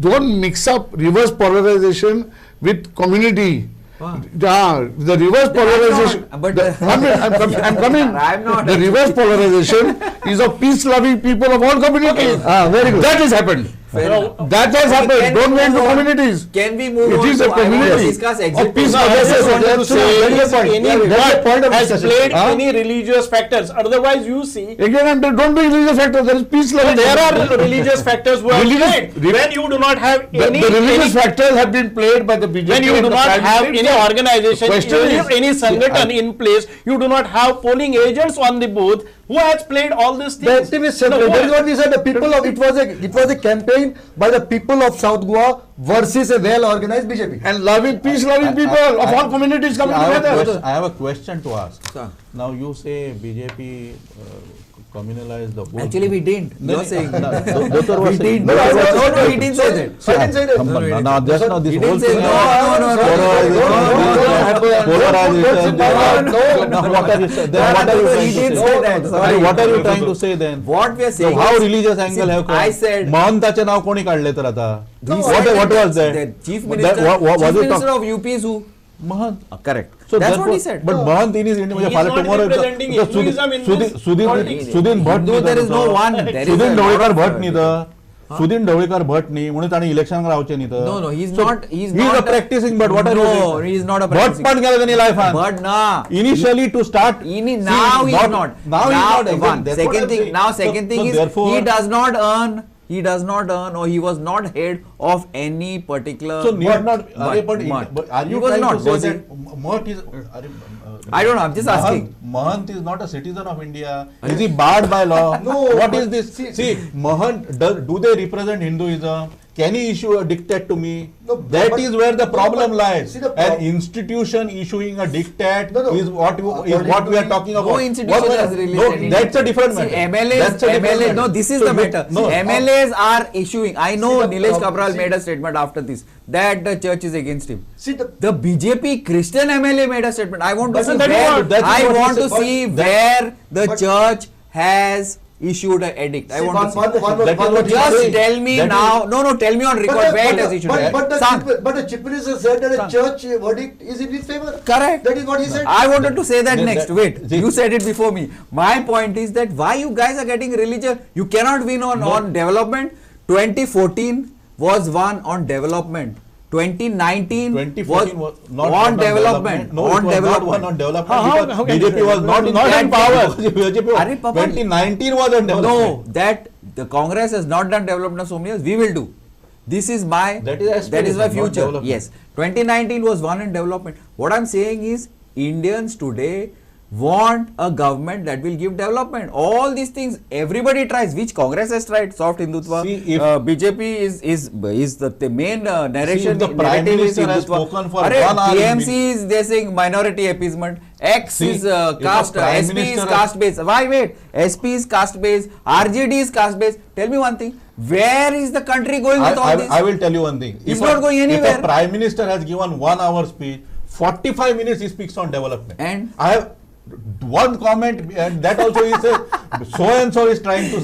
don't mix up reverse polarization with community. The reverse polarization. not, but- I'm coming. I'm not. The reverse polarization is of peace-loving people of all communities. Very good. That has happened. Fair enough. That has Can happened. we Don't go move into on? communities. Can we move It on is to a I want to community discuss of exit peace. No, I just wanted to say Very good point. any Yeah, that's the point of has discussion. played Huh? any religious factors. Otherwise, you see, Again, don't bring religious factors. There is peace-loving. there are religious factors who have Religious- played. When you do not have The any religious any- factors have been played by the BJP. when you and do the not private have sector. any organization, Question any, is- any sangathan in place, you do not have polling agents on the booth who has played all these The things. activists No, separate. who That is has- what we said. The people of it was a campaign by the people of South Goa versus a well-organized BJP. And loving, peace-loving people of all communities coming together. I have a question to ask. Sir. Now you say BJP communalized the whole. Actually, we didn't. You're saying. Doctor was We saying. didn't. No, No, he didn't say that. I didn't say that. Come on, now just now this He whole didn't say thing. no. Polarization. Now what are you saying? Then what are you He trying didn't to say say? that. Sorry. What are you trying to say then? What we are So saying how is- religious angle See, have come? I said. महंताचे नाव कोणी काढले तर आता? We What said what was that that? Chief But Minister, that- what Chief was it? Minister of UP is who? Mahant. Correct. So That's what therefore- he said. But Mahant in his India, He is far not tomorrow representing Hinduism in this politics. Sudin Bhat No, there is no one. There is Sudin a Dhavalikar lot Bhat of- न्ही तर सुदीन ढवळीकर भट न्ही म्हणून ताणी election रावचे न्ही तर No, he's So, not. He's he is not a practicing but what are you No, saying? he is not a Bhat practicing. पण केलं त्यांनी लायफान But nah. initially to start Now he is not. now he is not one. That's what Second I'm thing. saying. Now So- second thing so is therefore- he does not earn. He does not earn, or he was not head of any particular. so not but are he you was trying not, to say was he? that Mahant is I don't know. I'm just asking. Mahant is not a citizen of India. Is he barred by law? No, What but is this? see- See, Mahant, do they represent Hinduism? Can he issue a dictate to me? No, That but- is where the no, problem but lies. see the An prob- institution issuing a dictate No, is what according we are to talking No about. institution What- has released no, any that's a different See, matter. MLAs, That's a different MLAs, no, matter. this is So the you- matter. no, MLAs are issuing. I know See the Nilesh prob- Kabral see- made a statement after this that the church is against him. See the The BJP Christian MLA made a statement. I want to But see that is where. what- that is I what he want to said. see But where the but- church has issued an edict. I See, want to see. That is what he Just said. tell me That now. No, tell me on record where it has issued. Sang. but the chief minister said that a Sang. church verdict is in his favor. Correct. That is what he said. I wanted to say that Then next. that- Wait, see- you said it before me. My point is that why you guys are getting religious? You cannot win on development. 2014 was one on development. 2019 2014 was not on development. No, on it was development. not one on development How because can you BJP say was that? not in Not in power. BJP was, Arey Papa, 2019 was on development. No, that the Congress has not done development of so many years. We will do. This is my That is aspiration, my not future. development. Yes, 2019 was one in development. What I'm saying is Indians today want a government that will give development. All these things everybody tries. Which Congress has tried? Soft Hindutva. See, if- BJP is the main narration. if the Prime narrative is Minister has Hindutva. spoken for Arey, 1 hour in TMC is they saying minority appeasement. X See, is if the caste. Prime SP is Minister caste based. Why wait? SP is caste based. RJD is caste based. Tell me one thing. Where is the country going with all this? I will tell you one thing. It's not going anywhere. If a Prime Minister has given 1 hour speech, 45 minutes he speaks on development. And? I have one comment, and that also is so and so is trying to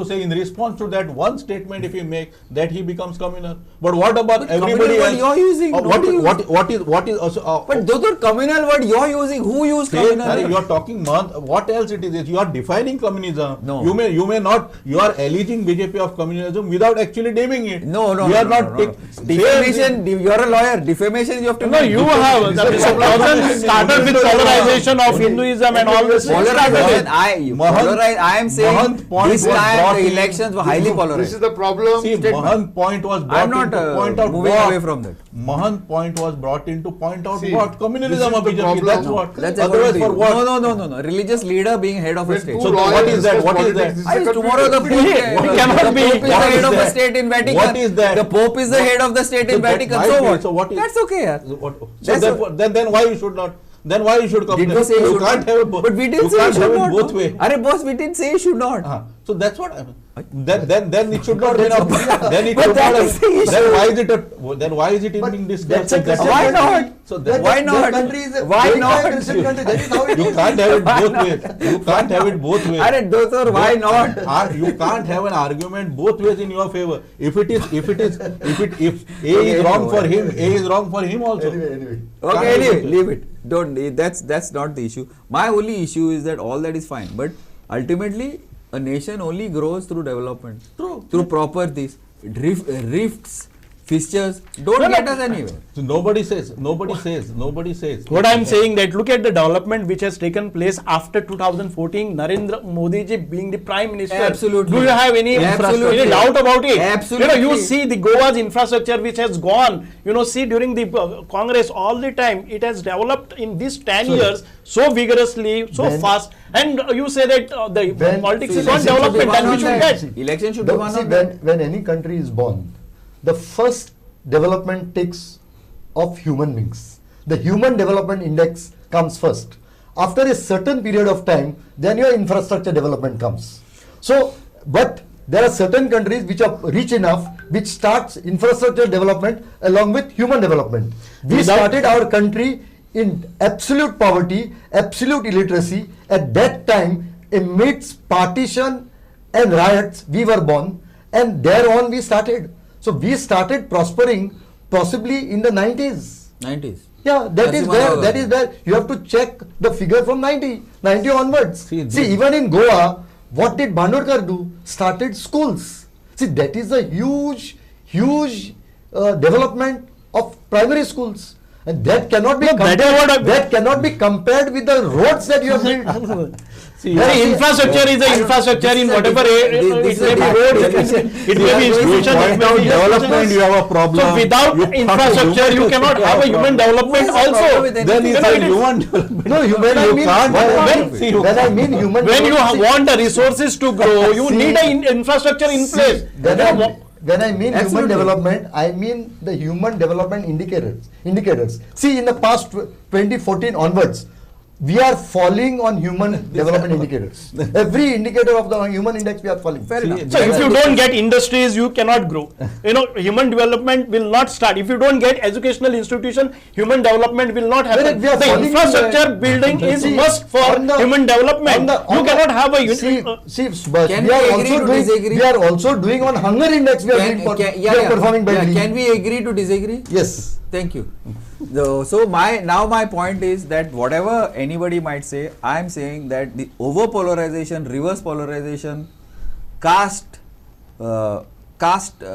say, in response to that one statement, if he make that he becomes communal. But what about But everybody communal else? word you're using, What is also? But those are communal word you're using. Who used communal? You are talking what else it is? You are defining communism. No. You may not. You are alleging BJP of communism without actually naming it. No. We are not. Defamation. You're a lawyer. Defamation. You have to. No, you have. That is 1000 started with polarization of Hinduism and all this. Polarization. I am saying Mahant point this was time brought the in. elections were highly This polarized. is the problem. See, Mahant point was brought I'm not in to point out moving what. away from that. Mahant point was brought in to point out See, what communalism this of is the BJP. problem. That's what. That's Otherwise, according to for you. what? No. Religious leader being head of a When state. two So lawyers what is that? discuss What is politics, that? this is I a is country- tomorrow the Pope, It cannot the be. Pope is the What head is of the that? state in Vatican. What is that? The Pope is the head of the state in So that Vatican. might So be. what? So what is- That's okay, yaar. So That's therefore, then why you should not? Then why you should come? Did we say you you should can't not? have it both. But we didn't you say you can't should have not. it both way. Arey boss, we didn't say you should not. So that's what I mean. Then it should not be But enough. Then it but should that not. is the issue. Then why is it? Then why is it But being that's discussed? a in that Christian Why way? not? country. So That- Why that not? country is a Why very not? Christian country. That is how it You is. can't have it both ways. You can't have it both ways. Arey doctor, why not? You can't have an argument both ways in your favor. If A is wrong for him, A is wrong for him also. Anyway. Okay, Can't anyway, be- leave it. Don't. That's not the issue. My only issue is that all that is fine, but ultimately a nation only grows through development. True. Through proper this rifts, fissures don't get us anywhere. So nobody says. What I am saying that look at the development which has taken place after 2014, Narendra Modi ji being the Prime Minister. Absolutely. Do you have any Absolutely. doubt about it? Absolutely. You see the Goa's infrastructure which has gone. See during the Congress all the time it has developed in these 10 years so vigorously, so When- fast. And you say that the When- politics See, is on election should be development, one then we on should that. get. Election should be one See, of them. when any country is born, the first development takes of human beings. The human development index comes first. After a certain period of time, then your infrastructure development comes. So, but there are certain countries which are rich enough, which starts infrastructure development along with human development. We started our country in absolute poverty, absolute illiteracy. At that time, amidst partition and riots, we were born, and thereon we started. So we started prospering possibly in the 90s. 90s. Yeah, that is Narasimha there. Rao That is there. You have to check the figure from 90 onwards. See, See, even in Goa, what did Bhandarkar do? Started schools. See, that is a huge development of primary schools, and that cannot be that cannot be compared with the roads that you have built. See, Infrastructure is an infrastructure in whatever it may be roads, it may be institutions, it may be development, you have a problem. So without infrastructure, you cannot have a human development also. Then it's a human development. No, when I You mean can't when I mean human When you development, want the resources to grow, you See- need an infrastructure in place. When I mean human Absolutely. development, I mean the human development indicators. See, in the past 2014 onwards, we are falling on human development indicators. Every indicator of the human index, we are falling. Fair enough. So if you don't get industries, you cannot grow. Human development will not start. If you don't get educational institution, human development will not happen. We are The falling infrastructure in building is See, must for on the- human development. You cannot have a See, Subhash, Can we are we also agree to doing. disagree? We are also doing on hunger index. We are, doing we are performing badly. Can we agree to disagree? Yes. Thank you. So my point is that whatever anybody might say, I am saying that the over polarization, reverse polarization, caste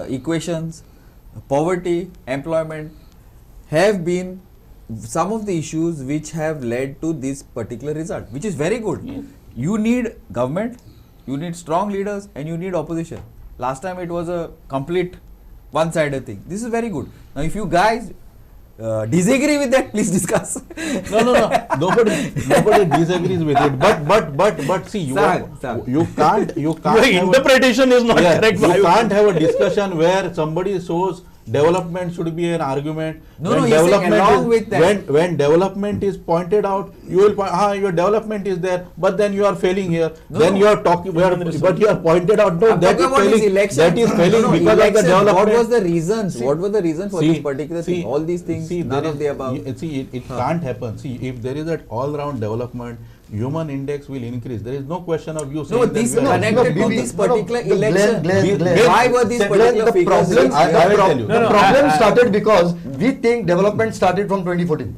equations, poverty, employment have been some of the issues which have led to this particular result, which is very good. Yes. You need government, you need strong leaders, and you need opposition. Last time it was a complete one-sided thing. This is very good. Now, if you guys disagree with that, please discuss. No. Nobody disagrees with it. But see, you can't. Your interpretation is not correct. You can't have a discussion where somebody shows development should be an argument. No, he's saying along with that. When development is pointed out, you will point, your development is there, but then you are failing here. No. Then you are talking, but you are pointed out, no, I'm that talking is about his failing. election. That is failing because of the election. development. What was the reasons? What were the reasons for this particular thing? All these things, none of the above. It can't happen. See, if there is an all-round development, human index will increase. There is no question of you saying No, this that we are- connected to this particular election. Glenn, Why were these particular the figures? problem, I will tell you. the problem started because we think development started from 2014.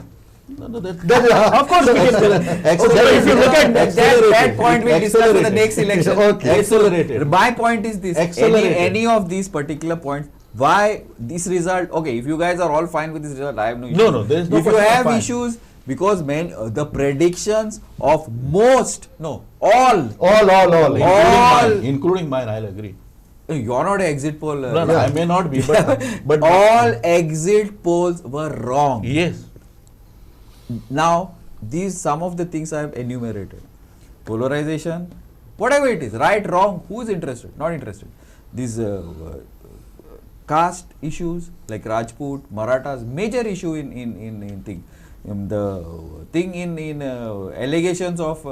No, that, Of course, we can. If you look at that point, we'll discuss in the next election. Okay. Accelerated. My point is this: Accelerated. any of these particular points, why this result? Okay, if you guys are all fine with this result, I have no issue. No, there is no If you question of have fine. issues, because the predictions of most, no, all, Including mine, I'll agree. you're not an exit poll. No, I may not be, but all exit polls were wrong. Yes. Now, these some of the things I have enumerated. Polarization, whatever it is, right, wrong, who is interested? Not interested. These caste issues like Rajput, Marathas, major issue in thing. The thing in allegations of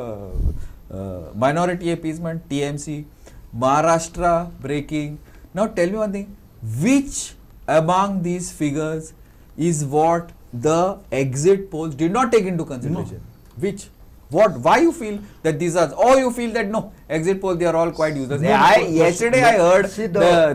minority appeasement, TMC, Maharashtra breaking. Now tell me one thing, which among these figures is what the exit polls did not take into consideration? No. Which? What? Why you feel that these are, or you feel that no, exit polls they are all quite useless? Yesterday I heard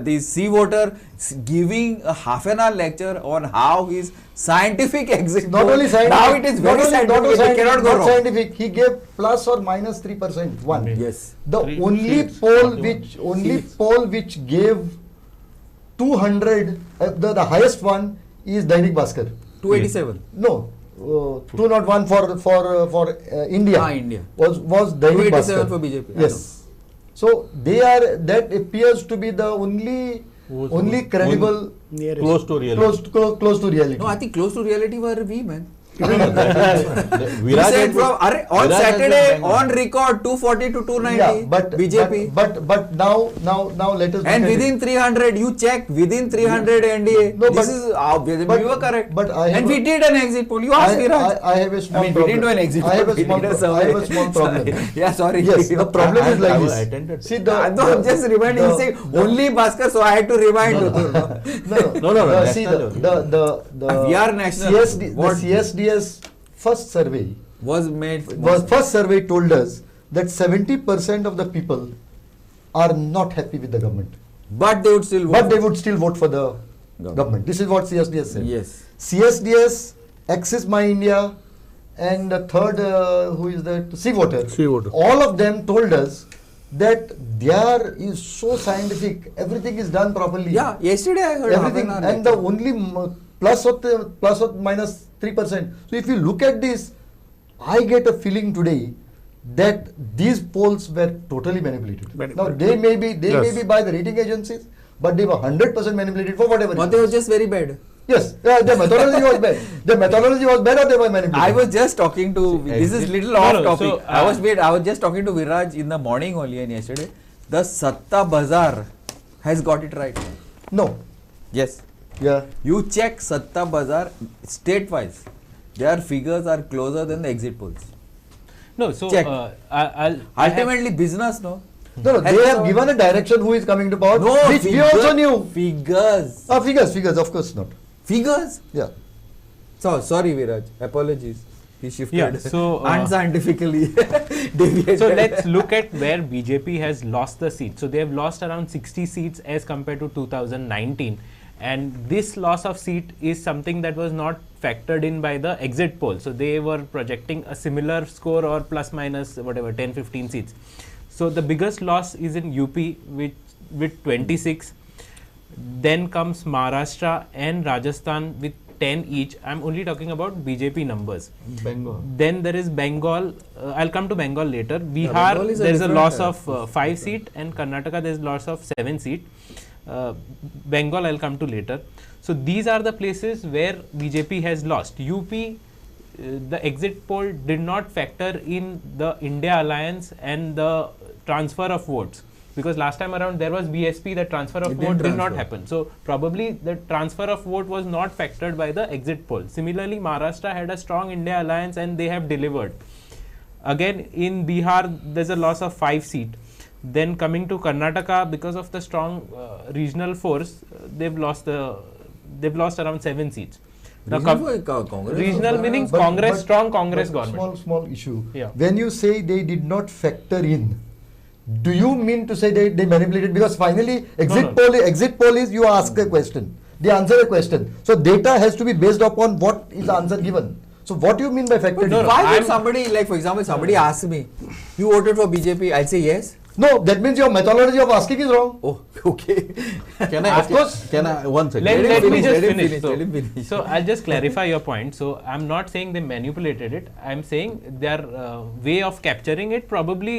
the C voter giving a half an hour lecture on how his scientific exit Not poll, only scientific, now it is very scientific, it cannot go wrong. Scientific. He gave plus or minus 3%. One. Yes. The Three only seats. poll which gave 200, the highest one is Dainik Bhaskar. 287. No, 201 for India. India. Was Dainik 287 Bhaskar. for BJP. I Yes. So that appears to be the only credible, Close to reality. close to reality. No, I think close to reality were we, man. He Viraj said had from on Viraj has Saturday been on record 240 to 290 Yeah, but BJP. but now let us And look at within it. 300, you check within 300 NDA. No, this but- is we were correct. but I have and we a- did an exit poll. You asked Viraj. I have a small we problem. didn't do an exit poll. I have a we small did pro- I have a survey. small problem. Sorry. Yeah, sorry. Yes, the problem is like I this. attended. See I'm just reminding you, saying only Bhaskar, so I had to remind you. No, See national the We are national. CSD, What? the CSDS first survey was survey told us that 70% of the people are not happy with the government, but they would still vote. but they would still vote for the government. This is what CSDS said. Yes. CSDS, Axis My India, and the third, who is that? Sea Voter. Sea Voter. All of them told us that there is so scientific, everything is done properly. Yeah, yesterday I heard Everything, half an hour and the lecture. only plus or minus 3%. So if you look at this, I get a feeling today that these polls were totally manipulated. Now they may be by the rating agencies, but they were 100% manipulated for whatever. But they were just very bad. Yes, the methodology was bad. The methodology was bad, or they were manipulated. I was just talking to. This is little No, off no, topic. so, I was just talking to Viraj in the morning only and yesterday. The Satta Bazaar has got it right. No. Yes. Yeah. You check Satta Bazaar state-wise. Their figures are closer than the exit polls. No, so Check. I Ultimately, business, no. No, they have given a direction who is coming to power, No, which we also knew. Figures. Figures, of course not. Figures. Yeah. So sorry, Viraj. Apologies. He shifted. Yeah, so, unscientifically deviated. So let's look at where BJP has lost the seats. So they have lost around 60 seats as compared to 2019, and this loss of seat is something that was not factored in by the exit poll. So they were projecting a similar score or plus minus whatever 10-15 seats. So the biggest loss is in UP with 26. Then comes Maharashtra and Rajasthan with 10 each. I'm only talking about BJP numbers. Bengal. Then there is Bengal. I'll come to Bengal later. Bengal Bihar, is a there is a different, loss of 5 seat, and Karnataka there is loss of 7 seat. Bengal I'll come to later. So these are the places where BJP has lost. UP, the exit poll did not factor in the India alliance and the transfer of votes, because last time around there was BSP, the transfer of vote did not happen. So probably the transfer of vote was not factored by the exit poll. Similarly, Maharashtra had a strong India alliance and they have delivered. Again, in Bihar there's a loss of 5 seat. Then coming to Karnataka, because of the strong regional force, they've lost around 7 seats. Now Congress. regional meaning But- Congress, but- strong Congress but government. Small issue. Yeah. When you say they did not factor in, do you mean to say they manipulated? Because finally, exit poll is you ask a question, they answer a question. So data has to be based upon what is the answer given. So what do you mean by factored in? Why would somebody, like for example, somebody asks me, you voted for BJP, I'll say yes. No, that means your methodology of asking is wrong. Oh, okay. Can I, Of course. can I, one second. Let me just let him finish. finish, So, let him finish. so I'll just clarify your point. So I'm not saying they manipulated it. I'm saying their way of capturing it probably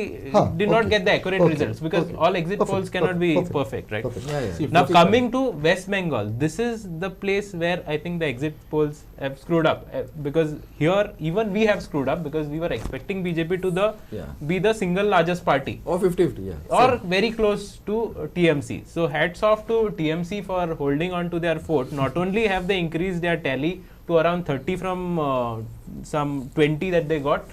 did not okay. get the accurate Okay. results, because Okay. all exit Perfect. polls cannot be Perfect. perfect, right? Perfect. Yeah, yeah. See, Now 55. coming to West Bengal, this is the place where I think the exit polls have screwed up, because here even we have screwed up, because we were expecting BJP to be the single largest party, Or 50-50, yeah. or very close to TMC. So hats off to TMC for holding on to their fort. Not only have they increased their tally to around 30 from some 20 that they got,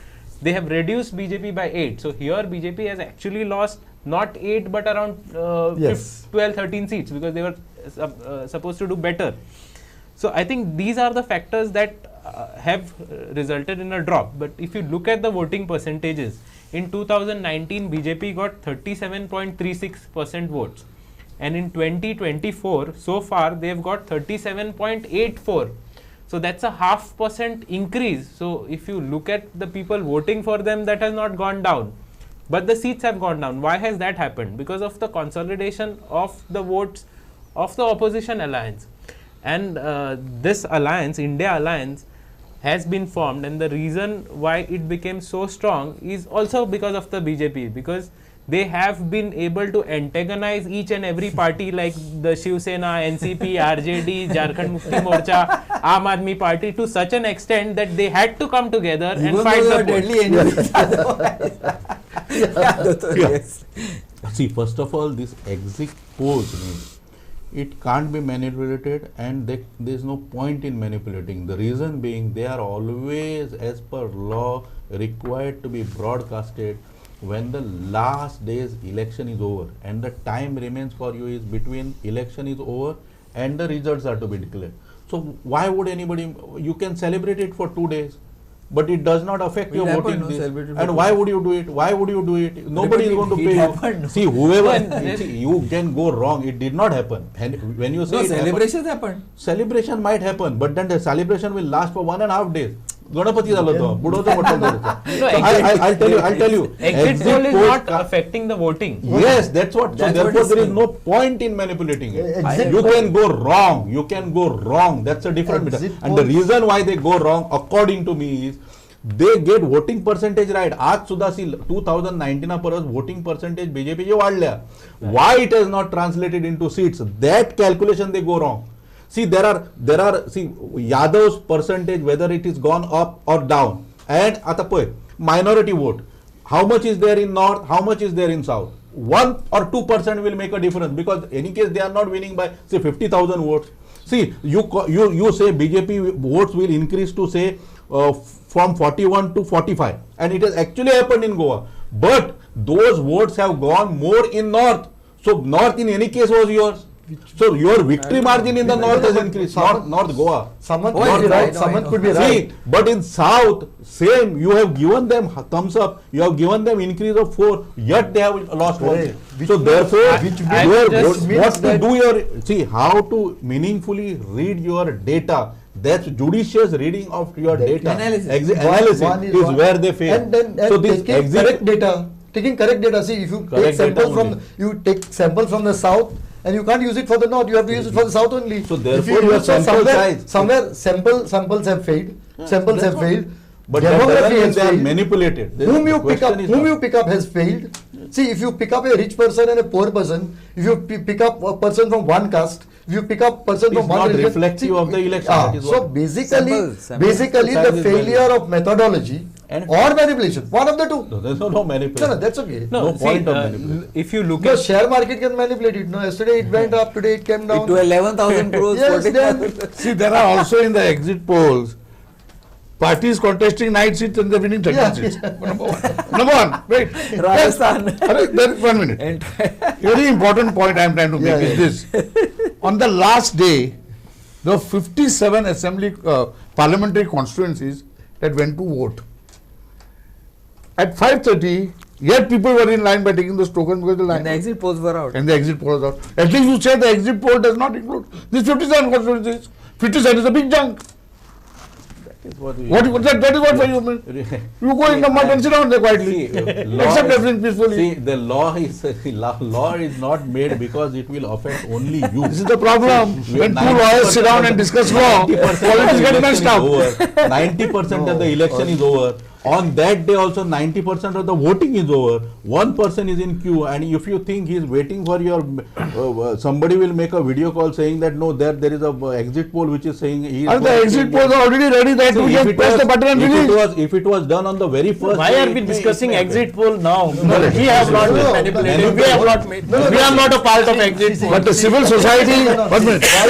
they have reduced BJP by 8. So here BJP has actually lost not 8 but around Yes. 12, 13 seats, because they were supposed to do better. So I think these are the factors that have resulted in a drop. But if you look at the voting percentages, in 2019 BJP got 37.36% votes, and in 2024 so far they've got 37.84. So that's a 0.5% increase. So if you look at the people voting for them, that has not gone down, but the seats have gone down. Why has that happened? Because of the consolidation of the votes of the opposition alliance. And this alliance, India Alliance, has been formed, and the reason why it became so strong is also because of the BJP, because they have been able to antagonize each and every party like the Shiv Sena, NCP, RJD, Jharkhand Mukti Morcha, Aam Aadmi Party, to such an extent that they had to come together and fight the deadly enemies. Yes. See, first of all, this exit polls means it can't be manipulated, and there is no point in manipulating. The reason being, they are always, as per law, required to be broadcasted when the last day's election is over, and the time remains for you is between election is over and the results are to be declared. So why would anybody, you can celebrate it for 2 days, but it does not affect It your happened, voting no, days. celebrated And for why 2 would you do it? Why would you do it? Nobody is going to it pay happened, you. no. See, whoever, When- see, you can go wrong. It did not happen. And when you say No, it happened, celebrations happened. celebration might happen, but then the celebration will last for 1.5 days. Ganapati झालो तो, बुडवतो mutton करायचं. No, So I'll tell you. exit poll is polls not ca- affecting the voting. Yes, that's what. So That's what therefore, he's there is saying. no point in manipulating it. Exit You poll- can go wrong. You can go wrong. That's a different matter. Exit And the polls- reason why they go wrong, according to me, is they get voting percentage right. आज सुद्धा सी 2019 परस voting percentage BJP चे वाढल्या. Why it has not translated into seats? That calculation they go wrong. See, there are see Yadav's percentage, whether it is gone up or down, and आता पय minority vote. How much is there in north? How much is there in south? 1 or 2% will make a difference, because in any case they are not winning by say 50,000 votes. See, you say BJP votes will increase to say from 41 to 45, and it has actually happened in Goa. But those votes have gone more in north. So north in any case was yours. So your victory margin in the north has increased. North Goa. Someone Oh, could be I know, right, I know, someone I could be know. right. See, but in south, same, you have given them thumbs up, you have given them increase of 4, yet they have lost one Correct. seat. Which So means- therefore, which you means- have just means what to that- do your, see, how to meaningfully read your data. That's judicious reading of your That data. analysis. Analysis One is one. where they fail. And then so this taking exit, correct data, taking correct data. See, if you Correct take samples data from only. you take samples from the south, and you can't use it for the north. You have to use it for the south only. So If therefore you your use for sample size- somewhere samples have failed. Samples that's have what- failed. but that doesn't Demography mean has they are failed. manipulated. Whom The you pick up, question is whom not- you pick up has failed. See, if you pick up a rich person and a poor person, if you pick up a person from one caste, if you pick up person It's from one not religion, reflective see, of the election, ah, that is so what. basically, Samples. the Size is failure of methodology And- or manipulation, one of the two. No, there's no manipulation. No, that's okay. No, No see, point of manipulation. if you look Because at share market can manipulate it. No, yesterday it went up, today it came down. To 11,000 crores. Yes, 14,000. then See, there are also in the exit polls parties contesting 9 seats and they're winning 13 Yeah, seats. yeah. Number one, wait. Rajasthan. There is 1 minute. And Very important point I am trying to make Yeah, is this. On the last day, there were 57 assembly parliamentary constituencies that went to vote. At 5:30, yet people were in line by taking those tokens because the line. and the exit polls were out. And the exit poll was out. At least you say the exit poll does not include these 57 constituencies. 57 is a big chunk. That is what for you mean. You go in the mud and sit down there quietly. Accept everything peacefully. See, the law is not made because it will affect only you. This is the problem. When two lawyers sit down and discuss law, politics get messed up. 90% of the election is over. On that day also 90% of the voting is over. One person is in queue, and if you think he is waiting for your somebody will make a video call saying that no, there is a exit poll which is saying he is. And the exit polls are already ready. That we just press the button and release. If it was done on the very first. Why are we discussing exit poll now? We have not been manipulated. We have not made. We are not a part of exit poll. But the civil society. Why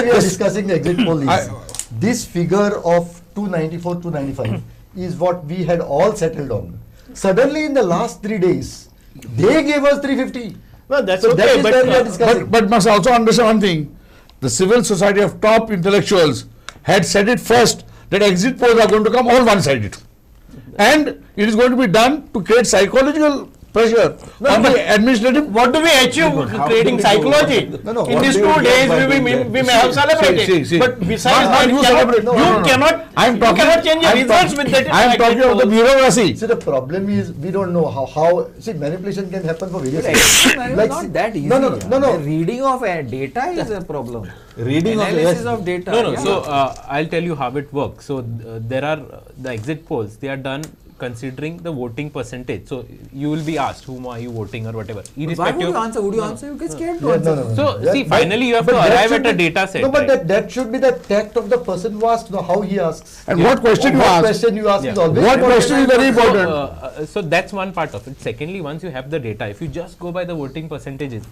we are discussing the exit poll is this figure of 294, 295 is what we had all settled on. Suddenly in the last 3 days, they gave us 350. Well, that's So okay. that is where we are discussing. But must also understand one thing. The civil society of top intellectuals had said it first that exit polls are going to come all one-sided. And it is going to be done to create psychological pressure on the administrative. What do we achieve creating psychology? No. In these 2 days, we may have celebrated. See. But besides Not that, you you celebrate. No. cannot change your results with that. I am talking of the bureaucracy. See, the problem is we don't know how see, manipulation can happen for various reasons. It's not that easy. No. The reading of data is a problem. Analysis of data. No. yeah. So I'll tell you how it works. So there are the exit polls. They are done considering the voting percentage. So you will be asked whom are you voting or whatever. Why would you answer? Would you answer? You get scared to Yeah, answer. no. So see, finally you have to But that arrive should at a be- data set. No, but right? that should be the tact of the person who asks, how he asks. And what question you What ask? question you ask is Yeah. always What important. question is very important? So that's one part of it. Secondly, once you have the data, if you just go by the voting percentages,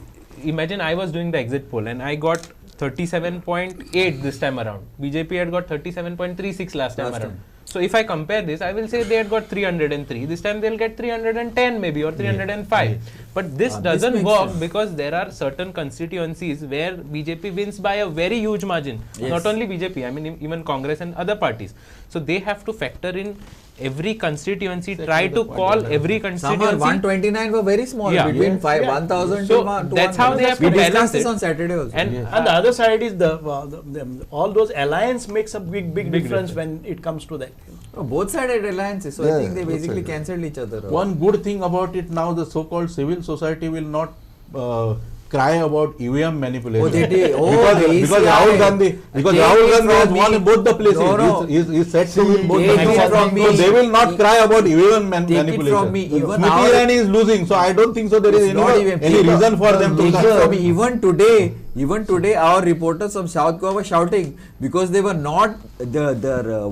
imagine I was doing the exit poll and I got 37.8 this time around. BJP had got 37.36 last time around. So if I compare this, I will say they had got 303. This time they'll get 310 maybe or 305. But this doesn't makes work sense. because there are certain constituencies where BJP wins by a very huge margin. Yes. Not only BJP, I mean even Congress and other parties. So they have to factor in every constituency, try to call every Somehow constituency. 129 were very small, Yeah. between Yeah. 1,000 So to 200. that's how they have We to balance discussed this it. on Saturday also. And And the other side is all those alliance makes a big difference when it comes to that. Both sides had alliances, so I think they basically cancelled each other out. One good thing about it now, the so-called civil society will not cry about EVM manipulation. Oh, they did. Oh, because the Rahul ECI. Gandhi, because Take Rahul it Gandhi has from won me. in both the places. No. He's set to win both Take the it places. from me. So they will not cry about EVM Take it manipulation. from me. Even Smriti our- Irani is losing, so I don't think so. There is It's not even any people- reason for them to Take it cry. from me. Even today, our reporters from South Goa were shouting because they were not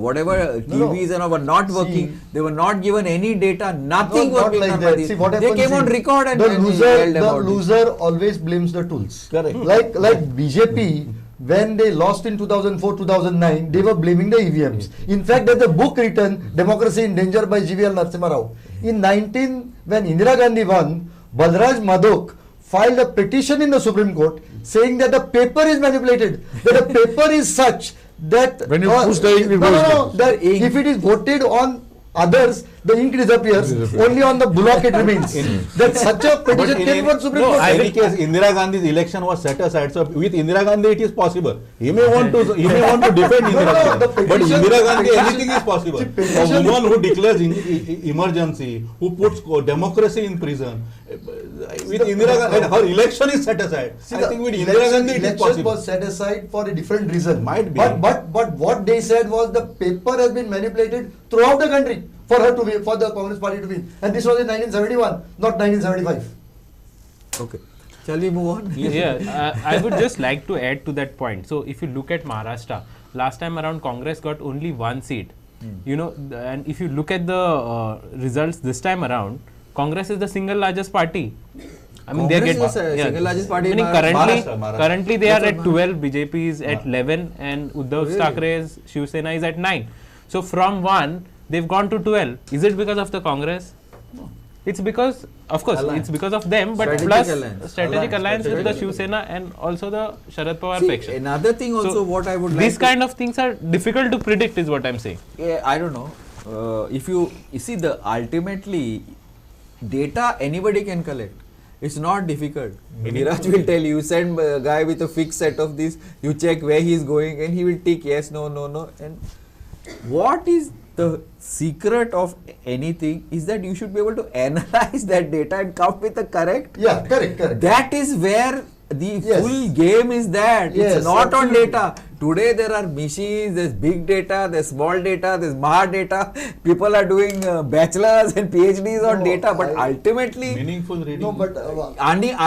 whatever TVs and all were not working. They were not given any data. Nothing No, was not being like done by that. this. See, what They happens came on is record and the and loser, yelled the about it. loser always blames the tools. Correct. Like BJP, when they lost in 2004, 2009, they were blaming the EVMs. In fact, there's a book written, Democracy in Danger by GVL Narasimha Rao. In 19, when Indira Gandhi won, Balraj Madhok filed a petition in the Supreme Court saying that the paper is manipulated, that the paper is such that When you push the ink, it no, goes that if it is voted on others, the ink disappears. Only on the block it remains. That such a petition came from Supreme Court. In any case, Indira Gandhi's election was set aside. So with Indira Gandhi, it is possible. He may want to defend Indira No, the Gandhi, but petition- Indira Gandhi, anything is possible. See, A petition- woman who declares emergency, who puts democracy in prison. With Indira Gandhi, her election is set aside. See, I the think with Indira Gandhi, it is election possible. was set aside for a different reason. Might be. But what they said was the paper has been manipulated throughout the country for her to win, for the Congress party to win. And this was in 1971, not 1975. Okay. Shall we move on? I would just like to add to that point. So if you look at Maharashtra, last time around Congress got only one seat. You know, and if you look at the results this time around, Congress is the single largest party. I mean, Congress is the single largest party in Maharashtra. currently they are That's at what 12, BJP is at 11 and Uddhav Really? Thackeray's Shiv Sena is at 9. So from 1, they've gone to 12. Is it because of the Congress? No. It's because, of course, Alliance. it's because of them, but Strategic plus alliance. strategic alliance with the Strategic Shiv Sena and also the Sharad Pawar See, faction. another thing also So, what I would like These to- kind of things are difficult to predict is what I'm saying. Yeah, I don't know. If you see the ultimately data anybody can collect. It's not difficult. Niraj will tell you, send a guy with a fixed set of this, you check where he is going and he will tick yes, no, no, no. And what is the secret of anything is that you should be able to analyze that data and come with the correct. Yeah, correct. That is where the Yes. full game is that. Yes, It's not on absolutely. data. Today there are machines, there's big data, there's small data, there's Mahar data. People are doing bachelors and PhDs on No, data, but I- ultimately, Meaningful reading. No, but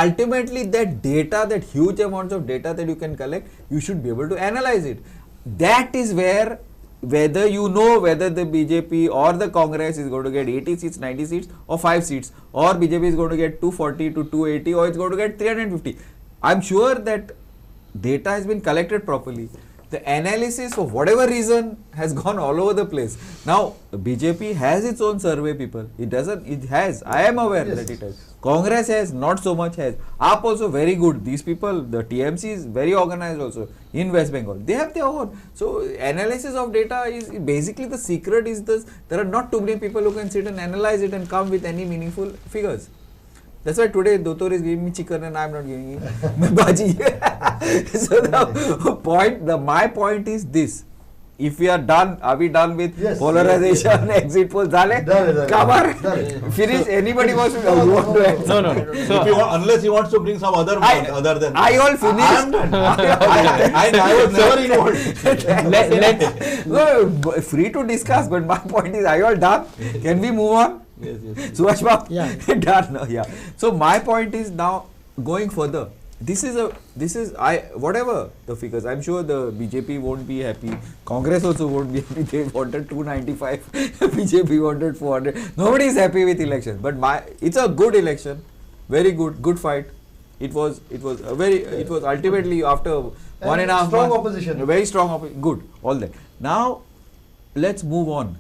ultimately that data, that huge amounts of data that you can collect, you should be able to analyze it. That is where, whether you know whether the BJP or the Congress is going to get 80 seats, 90 seats or 5 seats, or BJP is going to get 240 to 280 or it's going to get 350. I'm sure that data has been collected properly. The analysis, for whatever reason, has gone all over the place. Now, BJP has its own survey, people. It doesn't, it has. I am aware Yes. that it has. Congress has, not so much has. AAP also very good. These people, the TMC is very organized also in West Bengal. They have their own. So, analysis of data is basically the secret is this. There are not too many people who can sit and analyze it and come with any meaningful figures. That's why today Dotor is giving me chicken and I'm not giving him bhaji. So my point is this. If we are done, are we done with Yes, polarization, yes. exit polls? Dale? Dale. Cover? Dale. Finish? Anybody wants to you want to add? No. If So, you want, unless he wants to bring some other I- one other than I all finished. I am done. I was never involved. let's No, free to discuss, but my point is, are you all done? Can we move on? Yes. Subhash Babu? Yeah. Done. No, yeah. So my point is now going further. This is whatever the figures. I'm sure the BJP won't be happy. Congress also won't be happy. They wanted 295. BJP wanted 400. Nobody is happy with elections. But it's a good election. Very good fight. It was ultimately after one and a half strong months, opposition. a very strong opposition. Good. All that. Now let's move on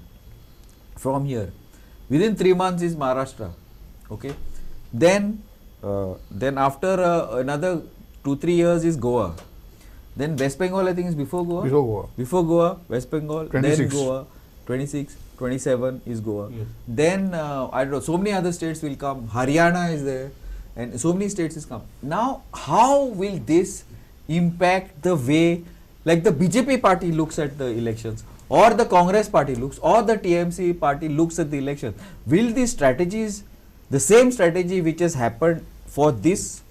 from here. Within 3 months is Maharashtra. Okay. Then after another 2-3 years is Goa. Then West Bengal, I think, is before Goa. Before Goa, West Bengal. 26. Then Goa. 26, 27 is Goa. Yes. Then I don't know. So many other states will come. Haryana is there, and so many states is come. Now, how will this impact the way, like the BJP party looks at the elections, or the Congress party looks, or the TMC party looks at the elections? Will these strategies, the same strategy which has happened for this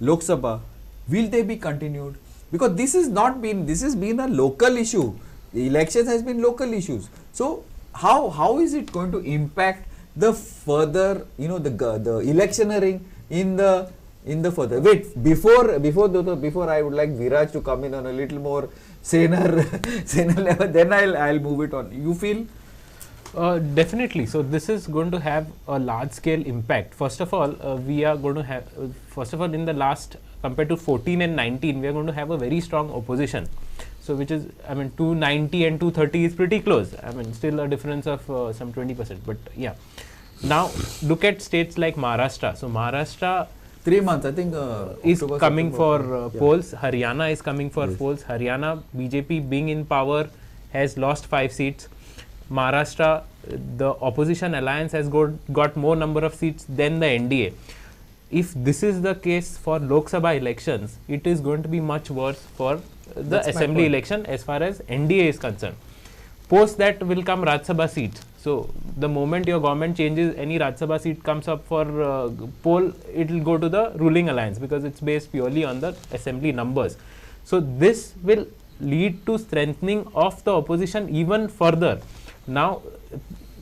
Lok Sabha, will they be continued? Because this has been a local issue. The elections has been local issues. So how is it going to impact the further, the electioneering in the further? Wait, before I would like Viraj to come in on a little more saner level. Then I'll move it on. You feel? Definitely. So this is going to have a large scale impact. First of all, we are going to have, in the last, compared to 14 and 19, we are going to have a very strong opposition. So which is, 290 and 230 is pretty close. Still a difference of some 20%. But yeah. Now look at states like Maharashtra. So Maharashtra 3 months, I think. is October, coming September. for polls. Haryana is coming for Yes. polls. Haryana, BJP being in power, has lost 5 seats. Maharashtra, the opposition alliance has got more number of seats than the NDA. If this is the case for Lok Sabha elections, it is going to be much worse for the That's my assembly point. election as far as NDA is concerned. Post that will come Rajya Sabha seats. So the moment your government changes, any Rajya Sabha seat comes up for poll, it will go to the ruling alliance because it's based purely on the assembly numbers. So this will lead to strengthening of the opposition even further. Now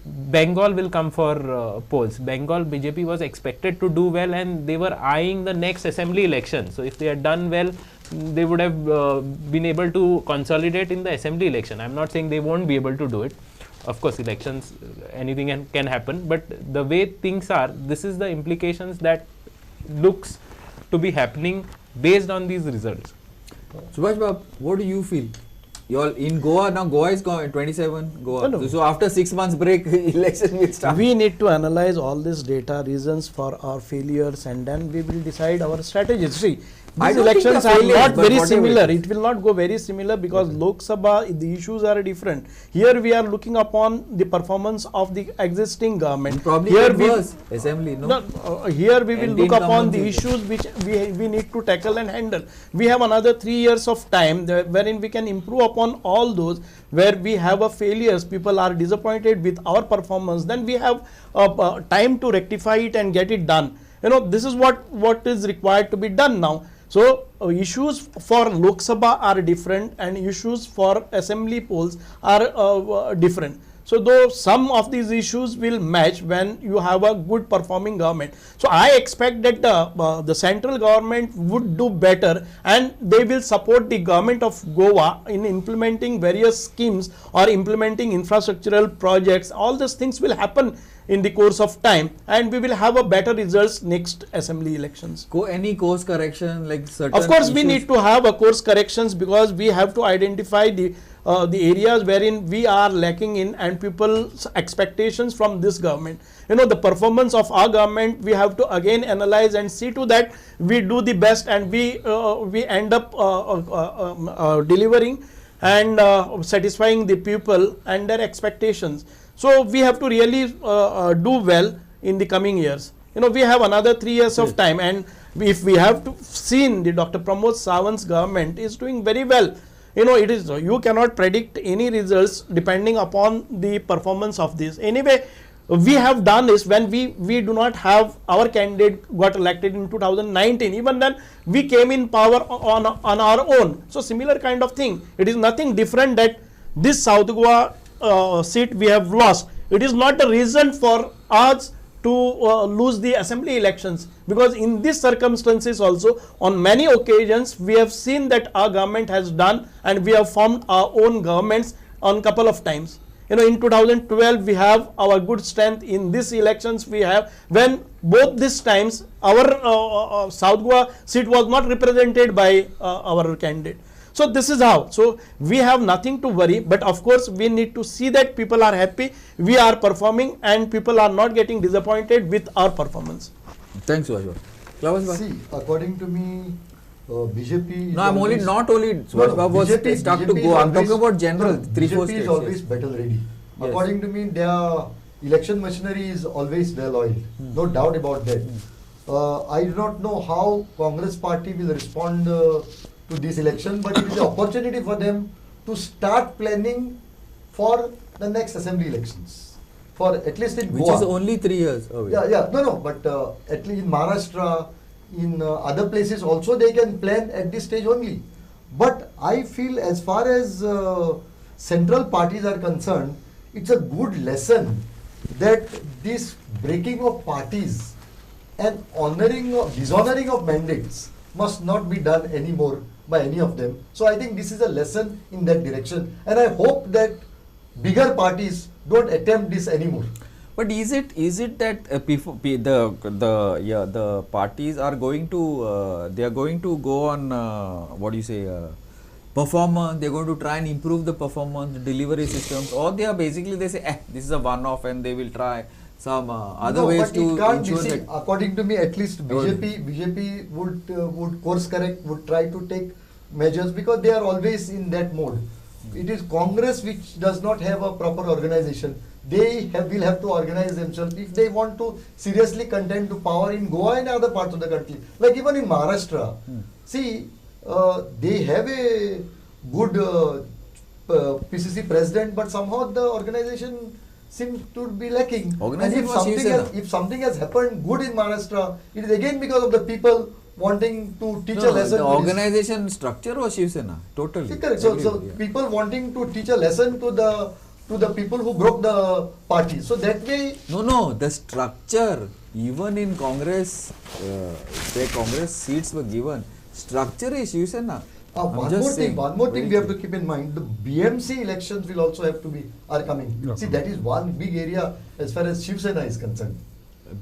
Bengal will come for polls. Bengal BJP was expected to do well and they were eyeing the next assembly election. So if they had done well, they would have been able to consolidate in the assembly election. I'm not saying they won't be able to do it. Of course, elections, anything can happen. But the way things are, this is the implications that looks to be happening based on these results. Subhash Babu, what do you feel? You're in Goa now. Goa is gone 27. Goa. No. So after 6 months break, election will start. We need to analyze all this data, reasons for our failures, and then we will decide our strategies. See, I these don't think elections they're are failures, not but very whatever similar. it is. It will not go very similar because Lok Sabha, the issues are different. Here we are looking upon the performance of the existing government. Probably Here get we worse. Assembly, no? Here we will look upon the Anti-incumbency. issues which we need to tackle and handle. We have another 3 years of time wherein we can improve upon upon all those where we have a failures, people are disappointed with our performance, then we have time to rectify it and get it done. This is what is required to be done now. So issues for Lok Sabha are different and issues for assembly polls are different. So though some of these issues will match when you have a good performing government. So I expect that the central government would do better and they will support the government of Goa in implementing various schemes or implementing infrastructural projects. All these things will happen in the course of time and we will have a better results next assembly elections. Any course correction like certain Of course, issues? we need to have a course corrections because we have to identify the areas wherein we are lacking in and people's expectations from this government. The performance of our government, we have to again analyze and see to that we do the best and we end up delivering and satisfying the people and their expectations. So we have to really do well in the coming years. We have another 3 years of time, and if we have to seen the Dr. Pramod Sawant's government is doing very well. It is, you cannot predict any results depending upon the performance of this. Anyway, we have done this when we do not have our candidate got elected in 2019. Even then we came in power on our own. So similar kind of thing. It is nothing different that this South Goa seat we have lost. It is not a reason for us to lose the assembly elections, because in these circumstances also on many occasions we have seen that our government has done and we have formed our own governments on couple of times. In 2012 we have our good strength. In these elections we have, when both these times our South Goa seat was not represented by our candidate. So this is how. So we have nothing to worry, but of course we need to see that people are happy, we are performing and people are not getting disappointed with our performance. Thanks, Subhash. See, according to me, BJP. No, I'm only not only Subhash Babu was stuck to go. I'm talking about general 3-4 BJP states. is always battle ready. Yes. According to me, their election machinery is always well oiled. No doubt about that. I do not know how Congress party will respond to this election, but it is an opportunity for them to start planning for the next assembly elections. For at least in Which Goa. is only 3 years away. But at least in Maharashtra, in other places also they can plan at this stage only. But I feel as far as central parties are concerned, it's a good lesson that this breaking of parties and dishonoring of mandates must not be done anymore by any of them. So I think this is a lesson in that direction, and I hope that bigger parties don't attempt this anymore. But is it that the parties are going to they are going to go on performance? They are going to try and improve the performance, delivery systems, or they are basically they say this is a one-off and they will try some other ways to ensure that. According to me, at least BJP would course correct, would try to take measures, because they are always in that mode. It is Congress which does not have a proper organization. They will have to organize themselves if they want to seriously contend to power in Goa and other parts of the country. Like even in Maharashtra, see, they have a good PCC president, but somehow the organization seems to be lacking. And if something has happened good in Maharashtra, it is again because of the people wanting to teach a lesson. The organization structure was Shiv Sena, totally. Correct. So people wanting to teach a lesson to the people who broke the party. So that way. No, the structure, even in Congress, where Congress seats were given, structure is Shiv Sena. One more thing we have to keep in mind, the BMC elections will also have to are coming. Yeah. See, that is one big area as far as Shiv Sena is concerned.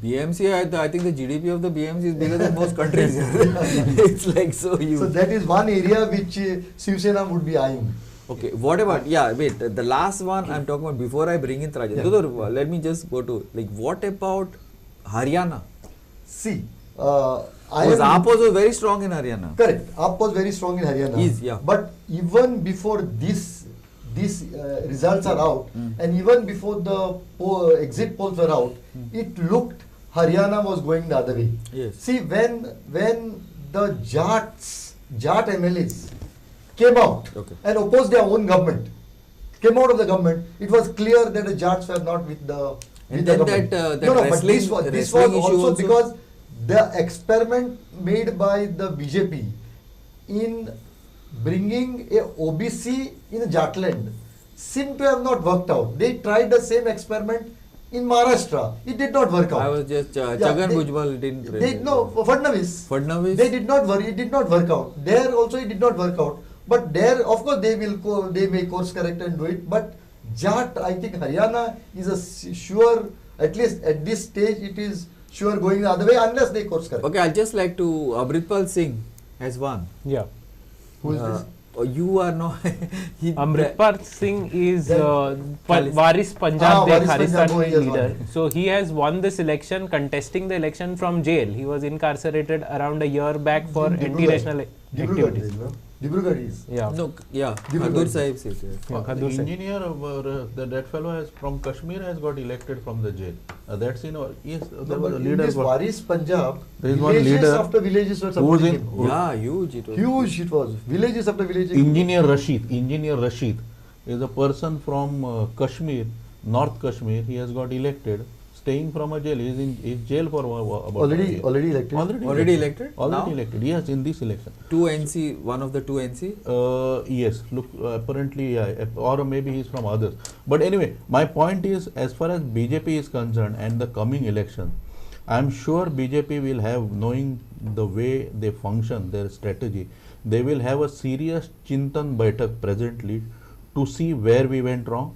BMC, I think the GDP of the BMC is bigger than most countries. It's like so huge. So that is one area which Shiv Sena would be eyeing. Okay, what about, the last one I'm talking about before I bring in Trajan. Yeah. Dudar, let me just go to, what about Haryana? See, AAP was very strong in Haryana. Correct. AAP was very strong in Haryana. But even before these results are out, and even before the exit polls were out, it looked Haryana was going the other way. Yes. See, when the Jat MLAs came out Okay. and opposed their own government, came out of the government, it was clear that the Jats were not with the And the then government. that no, but wrestling- this was wrestling issue also also- because the experiment made by the BJP in bringing a OBC in Jatland seemed to have not worked out. They tried the same experiment in Maharashtra. It did not work out. I was just Yeah, Chagan they- Bhujbal didn't. They no Fadnavis. Fadnavis? They did not work. It did not work out. There also it did not work out. But there, of course, they may course correct and do it. But Jat, I think Haryana is a sure. At least at this stage, it is sure going the other way unless they course correct. Okay, I'd just like to. Amritpal Singh has won. Yeah. Who is this? You are not. he, Amritpal Singh is Khalis- Waris Punjab Waris Khalistan Punjab, he has leader. won. So he has won this election, contesting the election from jail. He was incarcerated around a year back for Dibrugarh. anti-national Dibrugarh activities. is, no? Dibrugarh is. Yeah. No, yeah. Dibrugarh. Khadur Sahib seat. Yes. Yeah, The Khadur Sahib. engineer, that fellow has from Kashmir has got elected from the jail. That's yes, there No, was but a in leader. this Waris Punjab, There is one villages leader after villages were who's supporting in- him. Yeah, huge. It was. Huge it was. Villages after villages. Engineer Rashid is a person from Kashmir, North Kashmir. He has got elected, staying from a jail. He is in jail for about a year. Already elected. Already elected? Already Now? elected. Yes, in this election. 2 NC, one of the 2 NC. Yes, look, apparently, yeah, or maybe he's from others. But anyway, my point is, as far as BJP is concerned and the coming election, I'm sure BJP will have, knowing the way they function, their strategy, they will have a serious Chintan Baitak presently to see where we went wrong.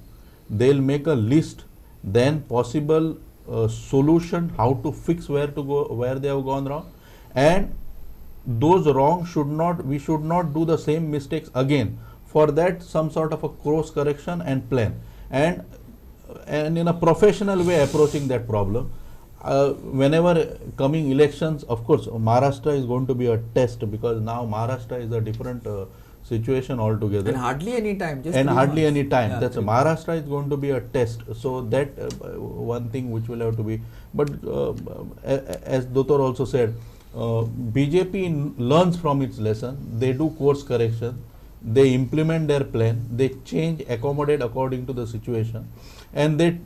They'll make a list, then possible solution, how to fix where to go, where they have gone wrong, and those wrong we should not do the same mistakes again. For that, some sort of a course correction and plan, and in a professional way approaching that problem. Whenever coming elections, of course, Maharashtra is going to be a test, because now Maharashtra is a different situation altogether. And hardly any time. Just And 3 hardly months. any time. Yeah, That's 3 Maharashtra is going to be a test. So that one thing which will have to be. But as Dr. also said, BJP learns from its lesson. They do course correction. They implement their plan. They change, accommodate according to the situation. And they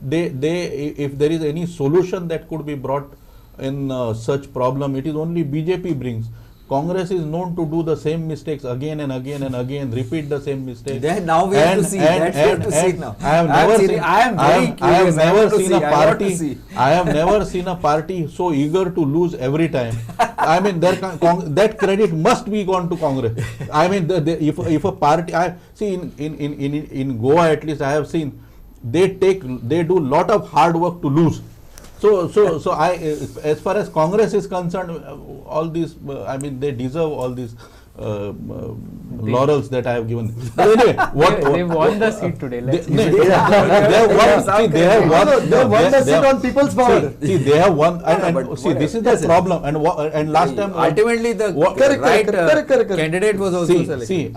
if there is any solution that could be brought in such problem, it is only BJP brings. Congress is known to do the same mistakes again and again and again, repeat the same mistakes. Then now we have to see. That's we have to see now. I have I'm never serious. seen. I am very curious. I never want to seen see. a I want to party. see. I have never seen a party so eager to lose every time. I mean, that credit must be gone to Congress. I mean, if a party, I see in Goa at least I have seen they do lot of hard work to lose. So I, as far as Congress is concerned, all these, I mean, they deserve all these laurels that I have given. But anyway, They won the seat today. Let's they have won the seat on people's power. See, they have won, and but see, this is the yes, problem. And last time, ultimately the Correct, right correct. candidate was also selected. see,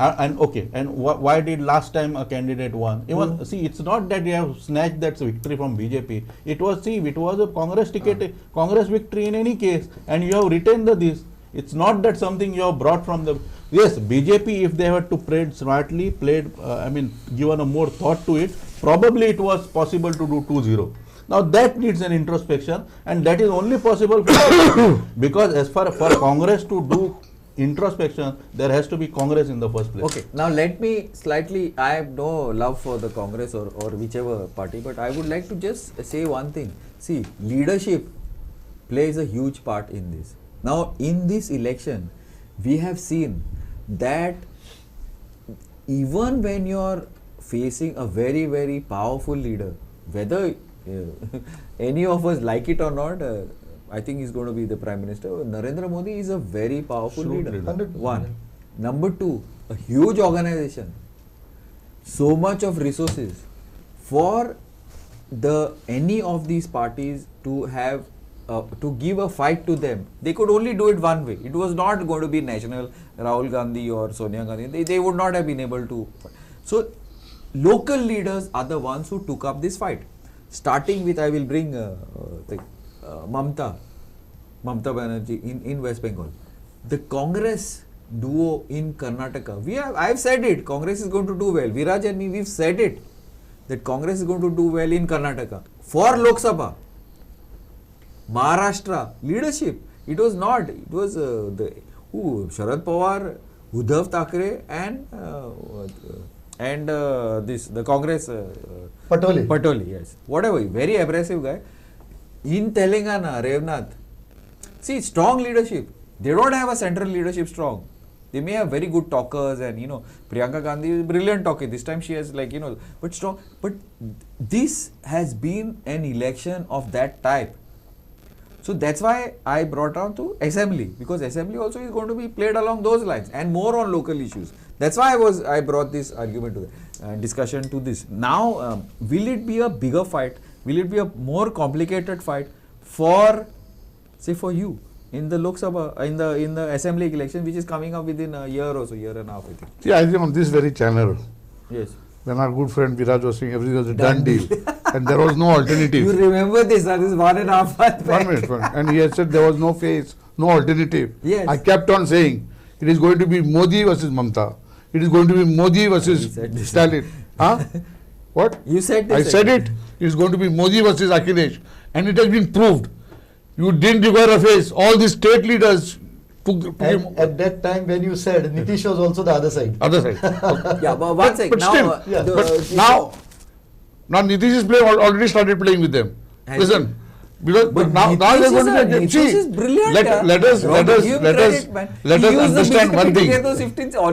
and why did last time a candidate won? Even see, it's not that you have snatched that victory from BJP. It was a Congress ticket, Congress victory in any case, and you have retained this. It's not that something you have brought from the. Yes, BJP, if they had to play smartly, given a more thought to it, probably it was possible to do 2-0. Now that needs an introspection, and that is only possible because as far for Congress to do introspection, there has to be Congress in the first place. Okay, now let me slightly, I have no love for the Congress or whichever party, but I would like to just say one thing. See, leadership plays a huge part in this. Now, in this election, we have seen that even when you are facing a very, very powerful leader, whether any of us like it or not, I think he's going to be the Prime Minister. Narendra Modi is a very powerful Shrewd leader. leader. 100%. One. Number two, a huge organization. So much of resources for any of these parties to have to give a fight to them. They could only do it one way. It was not going to be national, Rahul Gandhi or Sonia Gandhi. They would not have been able to. So, local leaders are the ones who took up this fight. Starting with, I will bring Mamata Banerjee in West Bengal. The Congress duo in Karnataka. I've said it, Congress is going to do well. Viraj and me, we've said it, that Congress is going to do well in Karnataka. For Lok Sabha, Maharashtra, leadership, it was not, it was Sharad Pawar, Uddhav Thackeray and the Congress, Patoli, yes. Whatever, very abrasive guy. In Telangana, Revnath, see, strong leadership. They don't have a central leadership strong. They may have very good talkers and, Priyanka Gandhi is a brilliant talker. This time she has but strong. But this has been an election of that type. So that's why I brought on to assembly, because assembly also is going to be played along those lines and more on local issues. That's why I brought this argument to the discussion to this. Now, will it be a bigger fight? Will it be a more complicated fight for you in the Lok Sabha, in the assembly election, which is coming up within a year or so, year and a half, I think. See, I think on this very channel, yes, when our good friend Viraj was saying everything was a done deal and there was no alternative. You remember this? This is 1.5 months back. 1 minute, and he had said there was no face, no alternative. Yes. I kept on saying it is going to be Modi versus Mamta. It is going to be Modi versus Stalin. Huh? What? You said this. I said it. It is going to be Modi versus Akhilesh, and it has been proved. You didn't require a face. All the state leaders took him. At that time when you said Nitish was also the other side. Other side. Yeah, but one second. But Now, still, now Nitish is already started playing with them. Listen, because but now they're going to Nitish is brilliant. Let us understand one thing.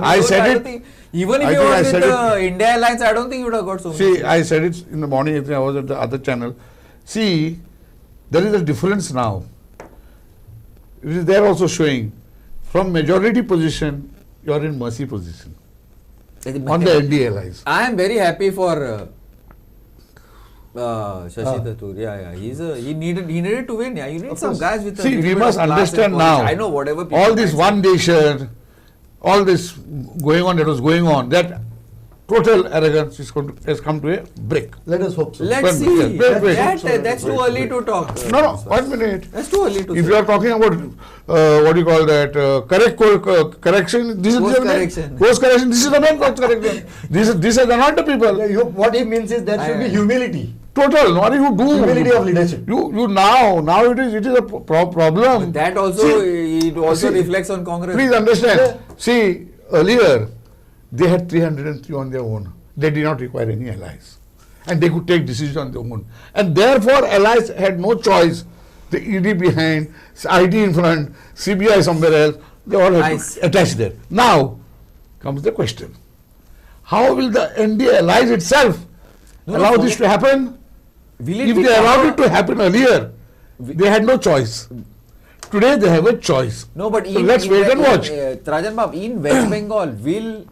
I said it. Even if you were with the India Alliance, I don't think you would have got so much. See, I said it in the morning. I was at the other channel. See, there is a difference now. It is there also showing. From majority position, you are in mercy position on the NDA allies. I am very happy for Shashi Thakur. Yeah. He needed to win. Yeah, you need some guys with. See, we must understand now. I know whatever. All this one nation, all this going on that was going on, that total arrogance has come to a break. Let us hope so. Let's see. That's too early to talk. No, 1 minute. That's too early to If you are talking about, what do you call that, correction, this is the correction. Course correction, this is the main course correction. These are not the people. What he means is there should be humility. Total, what do you do? Humility of leadership. You now it is a problem. But that also, it also reflects on Congress. Please understand. See, earlier, they had 303 on their own. They did not require any allies. And they could take decisions on their own. And therefore, allies had no choice. The ED behind, IT in front, CBI somewhere else, they all had to attach there. Now, comes the question. How will the NDA allies itself allow this to happen? If they allowed it to happen earlier, they had no choice. Today they have a choice. No, but so let's wait and watch. Trajan Bab, in West Bengal, will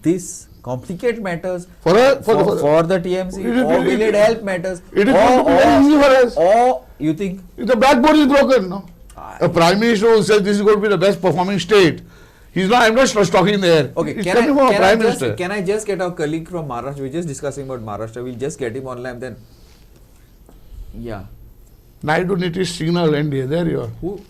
this complicate matters for the TMC, or will it help matters? It is going to be very easy for us. Or you think the backbone is broken? No. A prime minister who says this is going to be the best performing state. He's not. I'm not talking there. Okay, can I just get our colleague from Maharashtra? We're just discussing about Maharashtra. We'll just get him online then. Yeah. Naidu Nitish signal NDA. There you are. Who?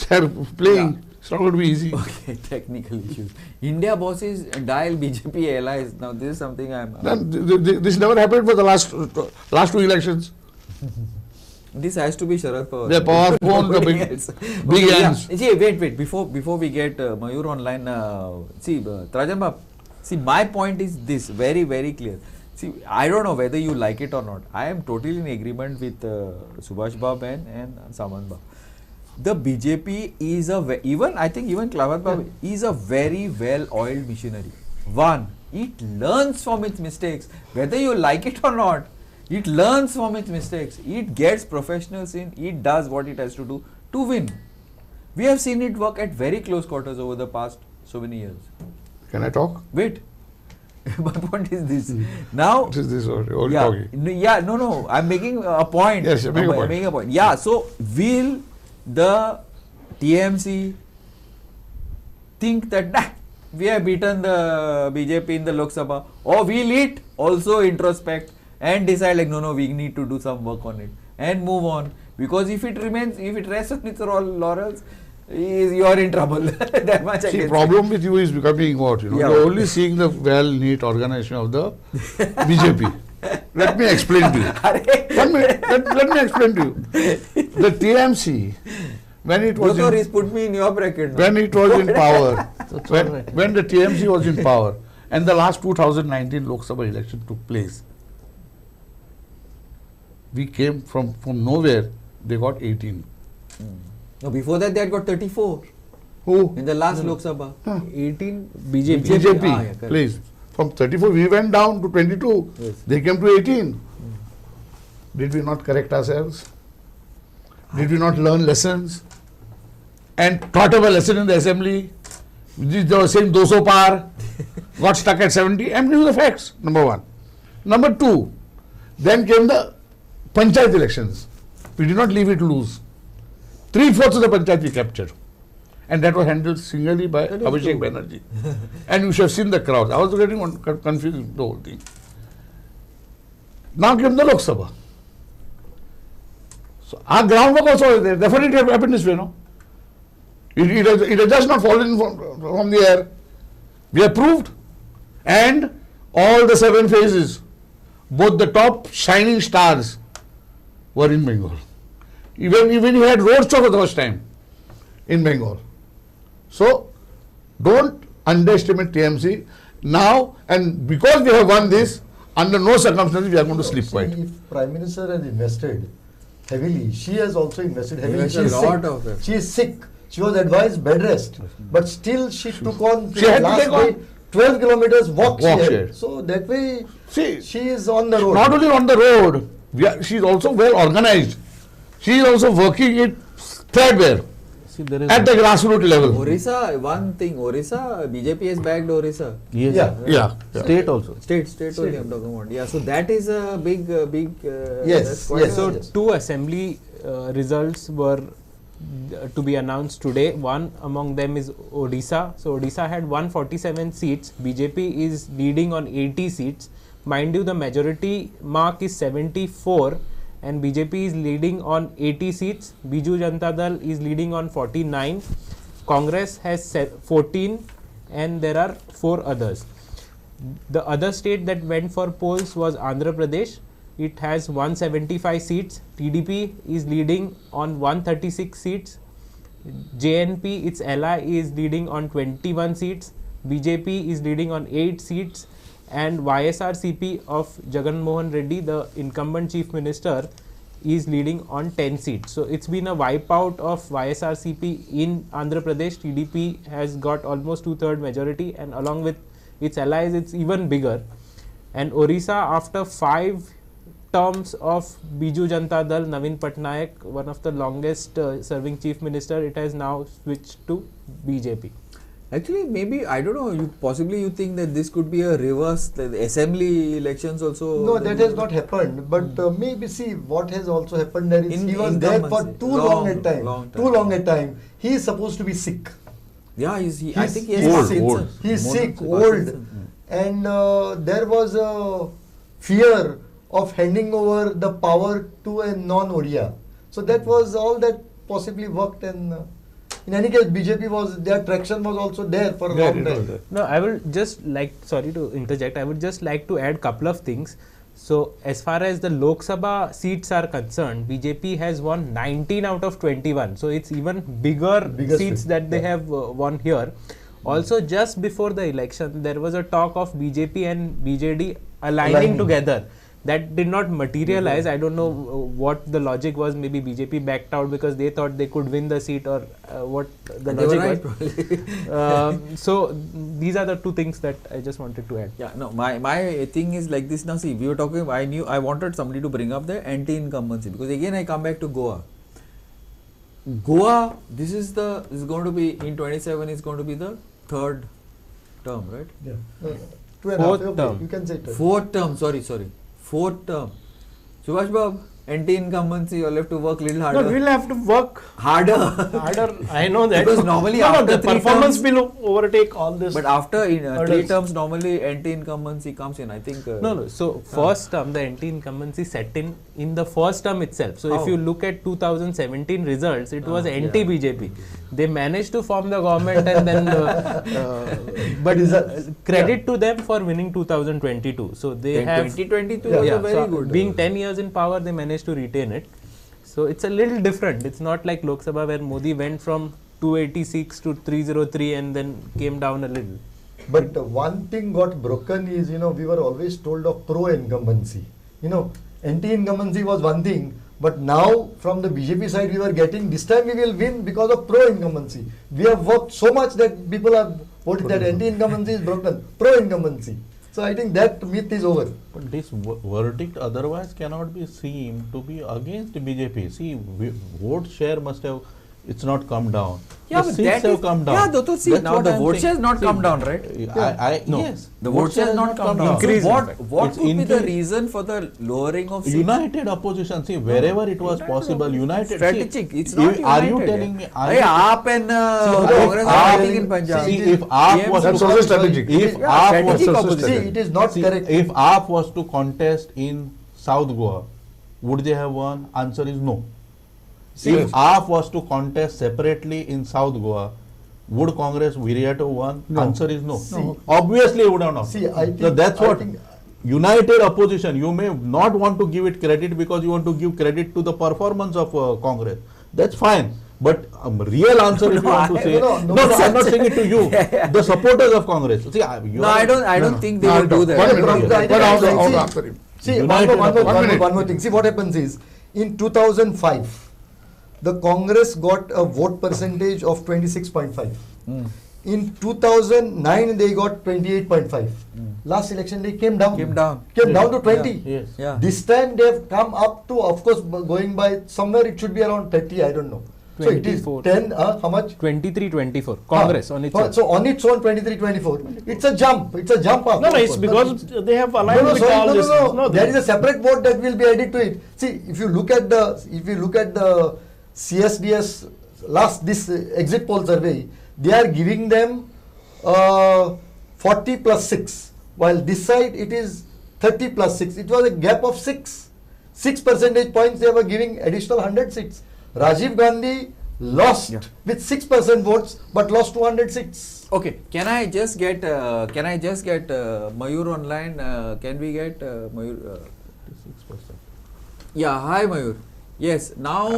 They're playing. Yeah. It's not going to be easy. Okay, technical issues. India bosses dial BJP allies. Now this is something this never happened for the last two elections. This has to be Sharad Pawar. The Pawar phone, the big ends. See, wait. Before we get Mayur online, Trajan Bab, see, my point is this, very, very clear. See, I don't know whether you like it or not. I am totally in agreement with Subhash Bab and Samant Bab. The BJP is I think even Klavat Bab is a very well-oiled machinery. One, it learns from its mistakes, whether you like it or not. It learns from its mistakes. It gets professionals in. It does what it has to do to win. We have seen it work at very close quarters over the past so many years. Can I talk? Wait. My point is this. Now, what is this? Talking? Yeah, no. I'm making a point. Yes, you're making a point. Yeah, so will the TMC think that we have beaten the BJP in the Lok Sabha, or will it also introspect and decide no, we need to do some work on it and move on? Because if it rests on its laurels, you are in trouble. That much I See, can problem with you is becoming what? Yeah. You're only seeing the well-neat organization of the BJP. Let me explain to you. Let me explain to you. The TMC, when it was put me in your bracket. when it was in power, That's all right. when the TMC was in power, and the last 2019 Lok Sabha election took place, we came from nowhere. They got 18. No, before that they had got 34 Who? in the last Lok Sabha. 18 BJP. BJP. Ah, yeah, correct. Please. From 34, we went down to 22. Yes. They came to 18. Did we not correct ourselves? Did we not learn lessons? And thought of a lesson in the assembly? They were saying 200 par, got stuck at 70. I'm giving the facts, number one. Number two, then came the panchayat elections. We did not leave it loose. 3/4 of the panchayat we captured. And that was handled singularly by That is Abhishek true. Banerjee. And you should have seen the crowds. I was getting confused with the whole thing. Now came the Lok Sabha. So our groundwork also is there. Definitely it happened this way, no? It has just not fallen from the air. We have proved. And all the 7 phases, both the top shining stars were in Bengal. Even he had road show for the first time in Bengal. So, don't underestimate TMC now, and because we have won this, under no circumstances we are going to sleep See, quiet. if Prime Minister has invested heavily, she has also invested heavily. Invested She is a lot sick. of it. She is sick. She was advised bed rest, but still she took on She had to last take on- day 12 kilometers walk. Walk she she had. had. So that way See, she is on the road. not only on the road, she is also well organized. She is also working it threadbare See, there is at the grassroots level. Orissa, one thing, Orissa, BJP has backed Orissa. yes, Yeah. Yeah. state also. State only I'm talking about. Yeah, so that is a big. Yes, that's quite yes. a- So Yes. 2 assembly results were to be announced today. One among them is Odisha. So Odisha had 147 seats. BJP is leading on 80 seats. Mind you, the majority mark is 74 and BJP is leading on 80 seats. Biju Janata Dal is leading on 49. Congress has 14 and there are 4 others. The other state that went for polls was Andhra Pradesh. It has 175 seats. TDP is leading on 136 seats. JNP, its ally, is leading on 21 seats. BJP is leading on 8 seats. And YSRCP of Jagan Mohan Reddy, the incumbent chief minister, is leading on 10 seats. So it's been a wipeout of YSRCP in Andhra Pradesh. TDP has got almost 2/3 majority, and along with its allies, it's even bigger. And Orissa, after 5 terms of Biju Janata Dal, Navin Patnaik, one of the longest serving chief minister, it has now switched to BJP. Actually, maybe I don't know. You think that this could be a reverse. The assembly elections also. No, that has not happened. But maybe see what has also happened there is In he was there for incumbency. too long a time. Long Too long a time. He is supposed to be sick. Yeah, I He's- think he has he's Parkinson's. old. He is More sick, than old, Parkinson's. and there was a fear of handing over the power to a non-Odia. So that was all that possibly worked, and in any case, BJP was, their traction was also there for a Yeah, long it was time. there. No, I will just like, sorry to interject, I would just like to add couple of things. So as far as the Lok Sabha seats are concerned, BJP has won 19 out of 21. So it's even bigger Bigger seats seat, that they yeah. have won here. Also, just before the election, there was a talk of BJP and BJD aligning Aligning. together. That did not materialize. I don't know what the logic was. Maybe BJP backed out because they thought they could win the seat, or what the They were logic right, was. probably. So these are the 2 things that I just wanted to add. Yeah, no, my thing is like this. Now, see, we were talking. I wanted somebody to bring up the anti-incumbency, because again I come back to Goa. Goa, this is going to be in 27 is going to be the 3rd term, right? Yeah. 2.5 Fourth okay, term. you can say it. 4th term. Sorry. 4th term. Subhash Babu, anti-incumbency, you'll have to work little No, harder. we'll have to work Harder. harder. I know that. Because normally no, after the three performance terms- will overtake all this. But after three hurdles. terms, normally anti-incumbency comes in. I think. No. So first term, the anti-incumbency set in the first term itself. So if Oh. you look at 2017 results, it was yeah. anti-BJP. They managed to form the government, and then, but credit to them for winning 2022. So they Then have 2022 was a very so good. being 10 years in power, they managed to retain it. So it's a little different. It's not like Lok Sabha where Modi went from 286 to 303 and then came down a little. But one thing got broken is, we were always told of pro-incumbency. Anti-incumbency was one thing, but now from the BJP side we were getting, this time we will win because of pro-incumbency. We have worked so much that people are voting that anti-incumbency is broken, pro-incumbency. So I think that myth is over. But this verdict otherwise cannot be seen to be against BJP. See, vote share must have, it's not come down. Yeah, the but seats that have is, come down. yeah, Dotto, see, That's now what the I'm vote saying. share has not See, come down, right? No. Yes, the vote share has not come down. Increase, So in what fact. what It's could be the increase. reason for the lowering of seats? United opposition, see, wherever it was possible, united. Strategic. See, It's not united. are you telling me? Are Hey, you, AAP and See, Congress are AAP fighting in Punjab. See, if AAP was That's to also strategic. If Yeah, AAP was strategic to opposition. See, it is not See, correct. if AAP was to contest in South Goa, would they have won? Answer is no. If AAP was to contest separately in South Goa, would Congress Virya to won? No. Answer is no. See- Obviously, it would have not. See, I think, So that's I what think- united opposition. You may not want to give it credit because you want to give credit to the performance of Congress. That's fine. But real answer, if you want to say, no, I'm not saying it to you. The supporters of Congress. See, No, I don't think they will do that. One minute, But one I minute. think I'll see- answer him. See, United one more thing. See, what happens is, in 2005, the Congress got a vote percentage of 26.5. In 2009, they got 28.5. Last election, they came down. Came down. Came down to 20. Yes. Yeah. This time, they have come up to, of course, going by somewhere, it should be around 30, I don't know. So it is 24. 10, how much? 23-24. Congress on its own. So on its own 23-24. It's a jump. It's a jump up. no, of it's course. because they have aligned with sorry, all this. There is a separate vote that will be added to it. See, if you look at the CSDS this exit poll survey, they are giving them 40 plus 6, while this side it is 30 plus 6. It was a gap of 6 percentage points. They were giving additional 100 seats. Rajiv Gandhi lost with 6% votes, but lost 200 seats. Okay, can I just get Mayur online? Can we get Mayur? 6%. Yeah, hi Mayur. Yes, now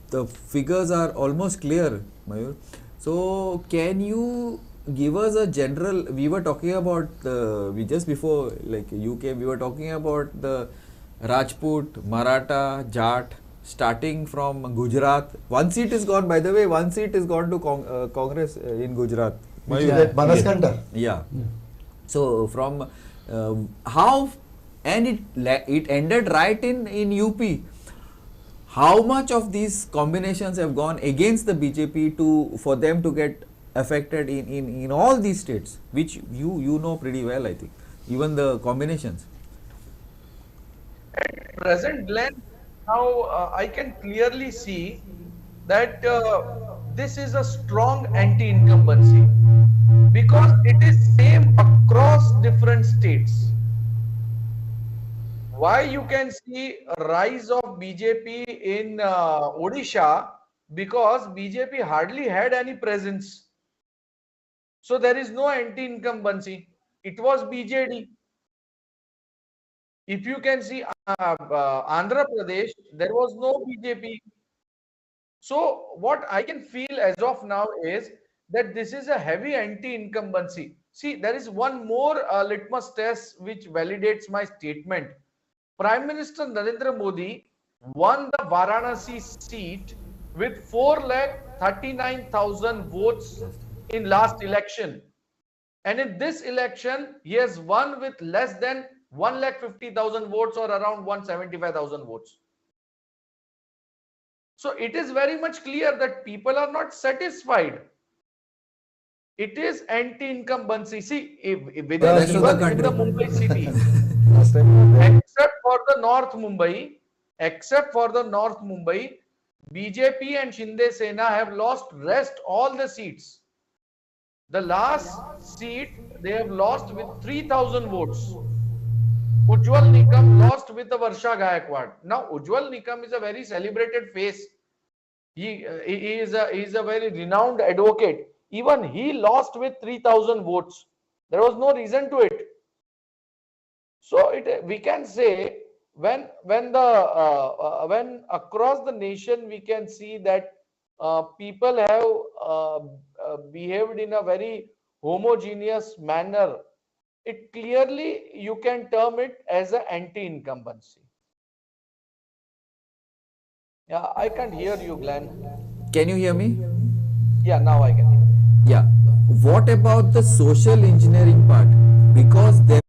the figures are almost clear, Mayur. So can you give us a general? We were talking about just before, like you came, we were talking about the Rajput, Maratha, Jat, starting from Gujarat. One seat is gone, by the way, one seat is gone to Congress in Gujarat. Which is at Banaskantha. Yeah. So from how, and it ended right in UP. How much of these combinations have gone against the BJP for them to get affected in all these states, which you know pretty well, I think, even the combinations. At present glance, now I can clearly see that this is a strong anti-incumbency because it is same across different states. Why you can see a rise of BJP in Odisha? Because BJP hardly had any presence. So there is no anti-incumbency. It was BJD. If you can see Andhra Pradesh, there was no BJP. So what I can feel as of now is that this is a heavy anti-incumbency. See, there is one more litmus test which validates my statement. Prime Minister Narendra Modi won the Varanasi seat with 4,39,000 votes in last election. And in this election, he has won with less than 1,50,000 votes or around 175,000 votes. So it is very much clear that people are not satisfied. It is anti-incumbency. See, within Rest of the even in the country. Mumbai city, except for the North Mumbai, BJP and Shinde Sena have lost rest all the seats. The last seat they have lost with 3,000 votes. Ujjwal Nikam lost with the Varsha Gaikwad. Now Ujjwal Nikam is a very celebrated face. He is a very renowned advocate. Even he lost with 3,000 votes. There was no reason to it. So we can say when across the nation we can see that people have behaved in a very homogeneous manner. It clearly you can term it as an anti-incumbency. Yeah, I can't hear you, Glenn. Can you hear me? Yeah, now I can hear. Yeah. What about the social engineering part? Because there,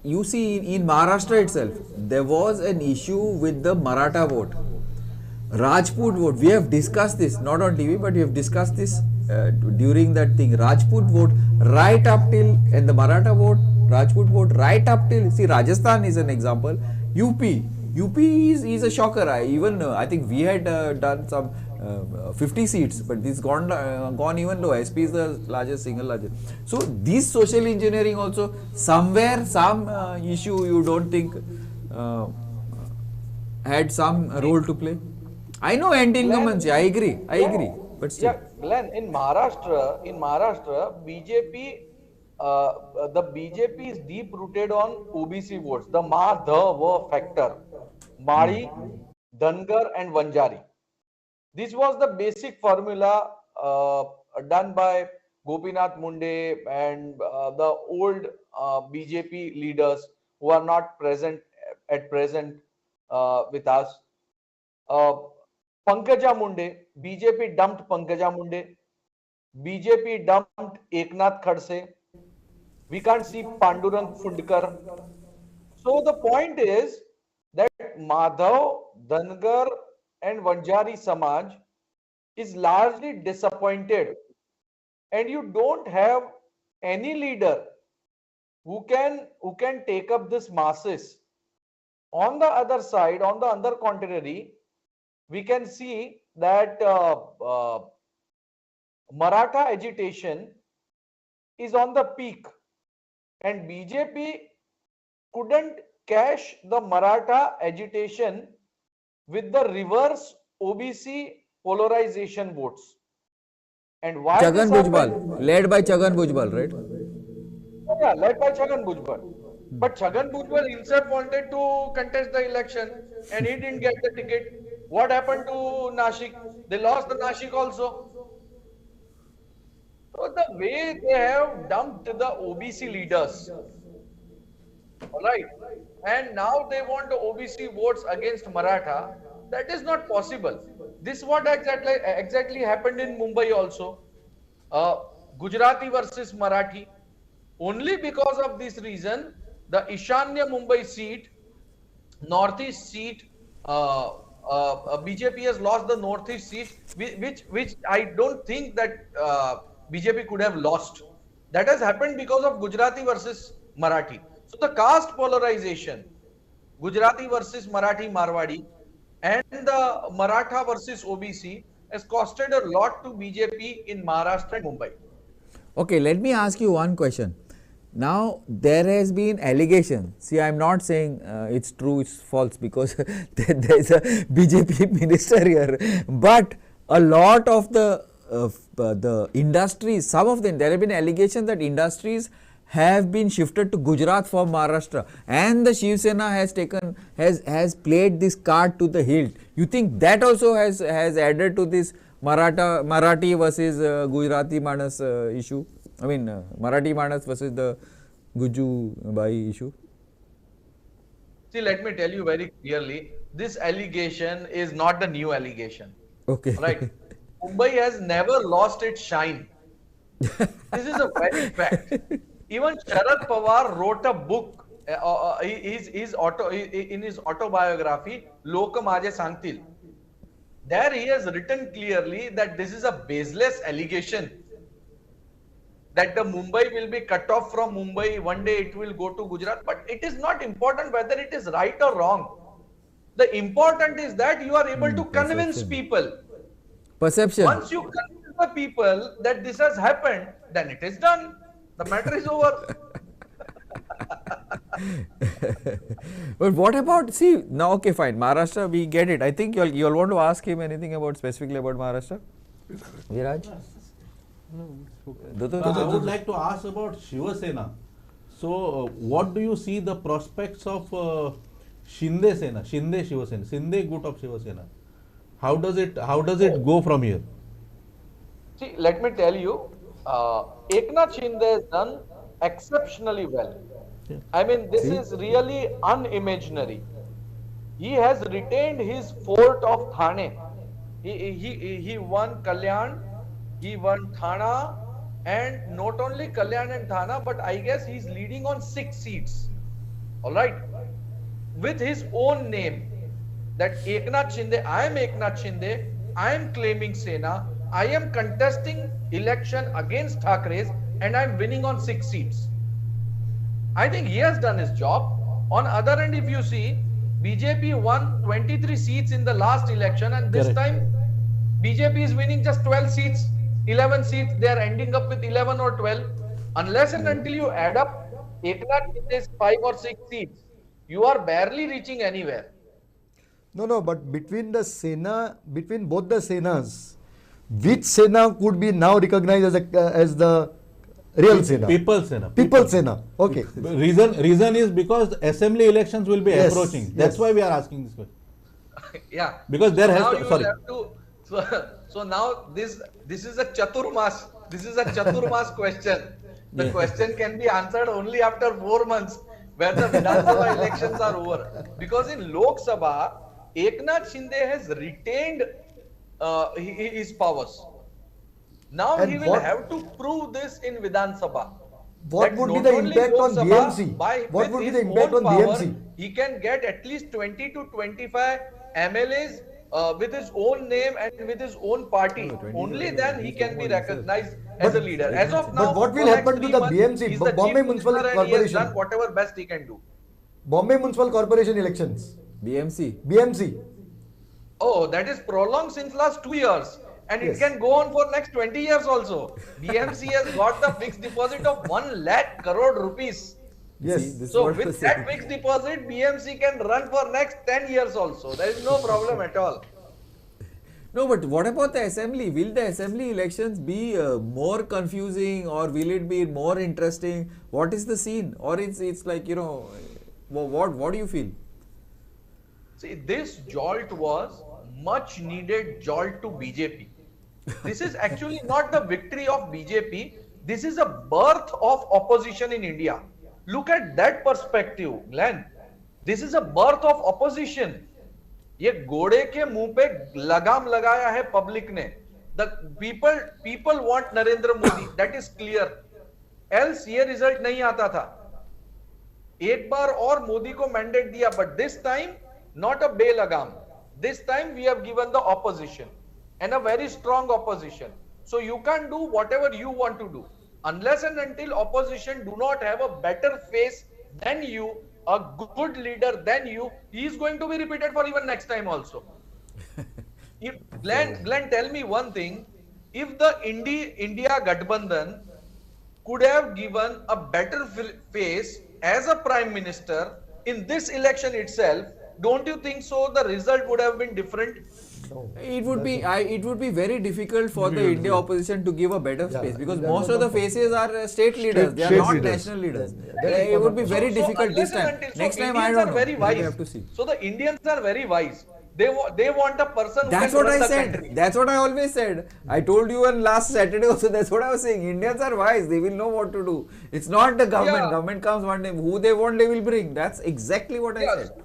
you see, in Maharashtra itself, there was an issue with the Maratha vote. Rajput vote, we have discussed this, not on TV, but we have discussed this during that thing. Rajput vote right up till, and the Maratha vote, Rajput vote right up till, see, Rajasthan is an example. UP is a shocker. I think we had done some 50 seats, but this gone even low. SP is the single largest. So this social engineering also, somewhere some issue you don't think had some role to play? I know anti-incumbency, I agree, but still. Yeah, Glenn, in Maharashtra, BJP, the BJP is deep rooted on OBC votes, the Madhava factor, Mari, Dangar and Vanjari. This was the basic formula done by Gopinath Munde and the old BJP leaders who are not present at present with us. Pankaja Munde, BJP dumped Pankaja Munde, BJP dumped Eknath Khadse. We can't see Pandurang Phundkar. So the point is that Madhav, Dangar and Vanjari Samaj is largely disappointed, and you don't have any leader who can take up this masses. On the other side, on the other contrary, we can see that Maratha agitation is on the peak, and BJP couldn't cash the Maratha agitation with the reverse OBC polarization votes. And why Chhagan this happened? Bhujbal, led by Chhagan Bhujbal, right? Yeah, led by Chhagan Bhujbal. But Chhagan Bhujbal himself wanted to contest the election and he didn't get the ticket. What happened to Nashik? They lost the Nashik also. So the way they have dumped the OBC leaders, all right, and now they want the OBC votes against Maratha. That is not possible. This what exactly happened in Mumbai also. Gujarati versus Marathi. Only because of this reason, the Ishanya Mumbai seat, Northeast seat, BJP has lost the Northeast seat, which I don't think that BJP could have lost. That has happened because of Gujarati versus Marathi. So the caste polarization, Gujarati versus Marathi Marwadi, and the Maratha versus OBC has costed a lot to BJP in Maharashtra and Mumbai. Okay, let me ask you one question. Now, there has been allegation. See, I am not saying it's true, it's false, because there is a BJP minister here. But a lot of the industries, some of them, there have been allegations that industries have been shifted to Gujarat from Maharashtra, and the Shiv Sena has played this card to the hilt. You think that also has added to this Marathi versus Gujarati Manas issue? I mean, Marathi Manas versus the Guju Bai issue? See, let me tell you very clearly, this allegation is not the new allegation. Okay. Right? Mumbai has never lost its shine. This is a very fact. Even Sharad Pawar wrote a book, in his autobiography, Lok Maje Sangtil. There he has written clearly that this is a baseless allegation. that the Mumbai will be cut off from Mumbai, one day it will go to Gujarat, but it is not important whether it is right or wrong. The important is that you are able to convince perception. people. Perception. Once you convince the people that this has happened, then it is done. The matter is over. But what about, see, now okay fine, Maharashtra, we get it. I think you'll want to ask him anything about specifically about Maharashtra? Viraj? I would like to ask about Shiva Sena. So, what do you see the prospects of Shinde Sena, Shinde Shiva Sena, Shinde Gut of Shiva Sena? How does it go from here? See, let me tell you, Eknath Shinde has done exceptionally well. Yeah. I mean, this is really unimaginary. He has retained his fort of Thane. He won Kalyan, he won Thana, and not only Kalyan and Thana, but I guess he's leading on 6 seats. All right, with his own name. That Eknath Shinde, I am Eknath Shinde, I am claiming Sena, I am contesting election against Thakre's, and I am winning on 6 seats. I think he has done his job. On other end, if you see, BJP won 23 seats in the last election, and this Correct. time BJP is winning just 12 seats, 11 seats. They are ending up with 11 or 12. Unless and until you add up Eknath Shinde's 5 or 6 seats, you are barely reaching anywhere. No, but between both the Senas, which Sena could be now recognized as the real Sena? People Sena. People Sena. Okay. Reason is because assembly elections will be Yes, approaching. That's yes. why we are asking this question. Yeah. Because there has now to, you sorry. will have to, so now this is a Chaturmas. This is a Chaturmas question. The Yeah. question can be answered only after 4 months, where the Vidhan Sabha elections are over. Because in Lok Sabha, Eknath Shinde has retained his powers. Now And he will what- have to prove this in Vidhan Sabha. What That would be not the only impact Lok on Sabha, BMC? by- What with would be his the impact own on power, BMC? He can get at least 20 to 25 MLAs with his own name and with his own party. No, 20 Only to then he 20 can be himself. recognized as a leader. As of now, But what will for next happen to 3 the months, BMC, he's the Bombay chief Municipal minister and he has Corporation? done whatever best he can do. Bombay Municipal Corporation elections. BMC. BMC. Oh, that is prolonged since last 2 years. And Yes. it can go on for next 20 years also. BMC has got the fixed deposit of 1 lakh crore rupees. Yes. See, this is So what I was with that saying. fixed deposit, BMC can run for next 10 years also. There is no problem at all. No, but what about the assembly? Will the assembly elections be more confusing, or will it be more interesting? What is the scene? Or it's like, what do you feel? See, this jolt was much needed jolt to BJP. This is actually not the victory of BJP. This is a birth of opposition in India. Look at that perspective, Glenn. This is a birth of opposition. ये घोड़े के मुंह पे लगाम लगाया है public ने. The people want Narendra Modi. That is clear. Else ये रिजल्ट नहीं आता था. एक बार और मोदी को मैंडेट दिया, but this time not a belagam. This time we have given the opposition, and a very strong opposition. So you can do whatever you want to do, unless and until opposition do not have a better face than you, a good leader than you. He is going to be repeated for even next time also. Glenn, tell me one thing. If the India Gathbandhan could have given a better face as a prime minister in this election itself, don't you think so the result would have been different? No. It would be very difficult for the India opposition to give a better Yeah, space, because that most was of the the- faces are state leaders. They are state not leaders. national leaders. That is It would be one of very the- difficult this unless and time. until- Next time, I Indians don't are know. very We wise. have to see. So the Indians are very wise. They want a person who That's can what run I the said. country. That's what I always said. I told you on last Saturday also. That's what I was saying. Indians are wise. They will know what to do. It's not the government. Yeah. Government comes one day. Who they want, they will bring. That's exactly what I Yes. said.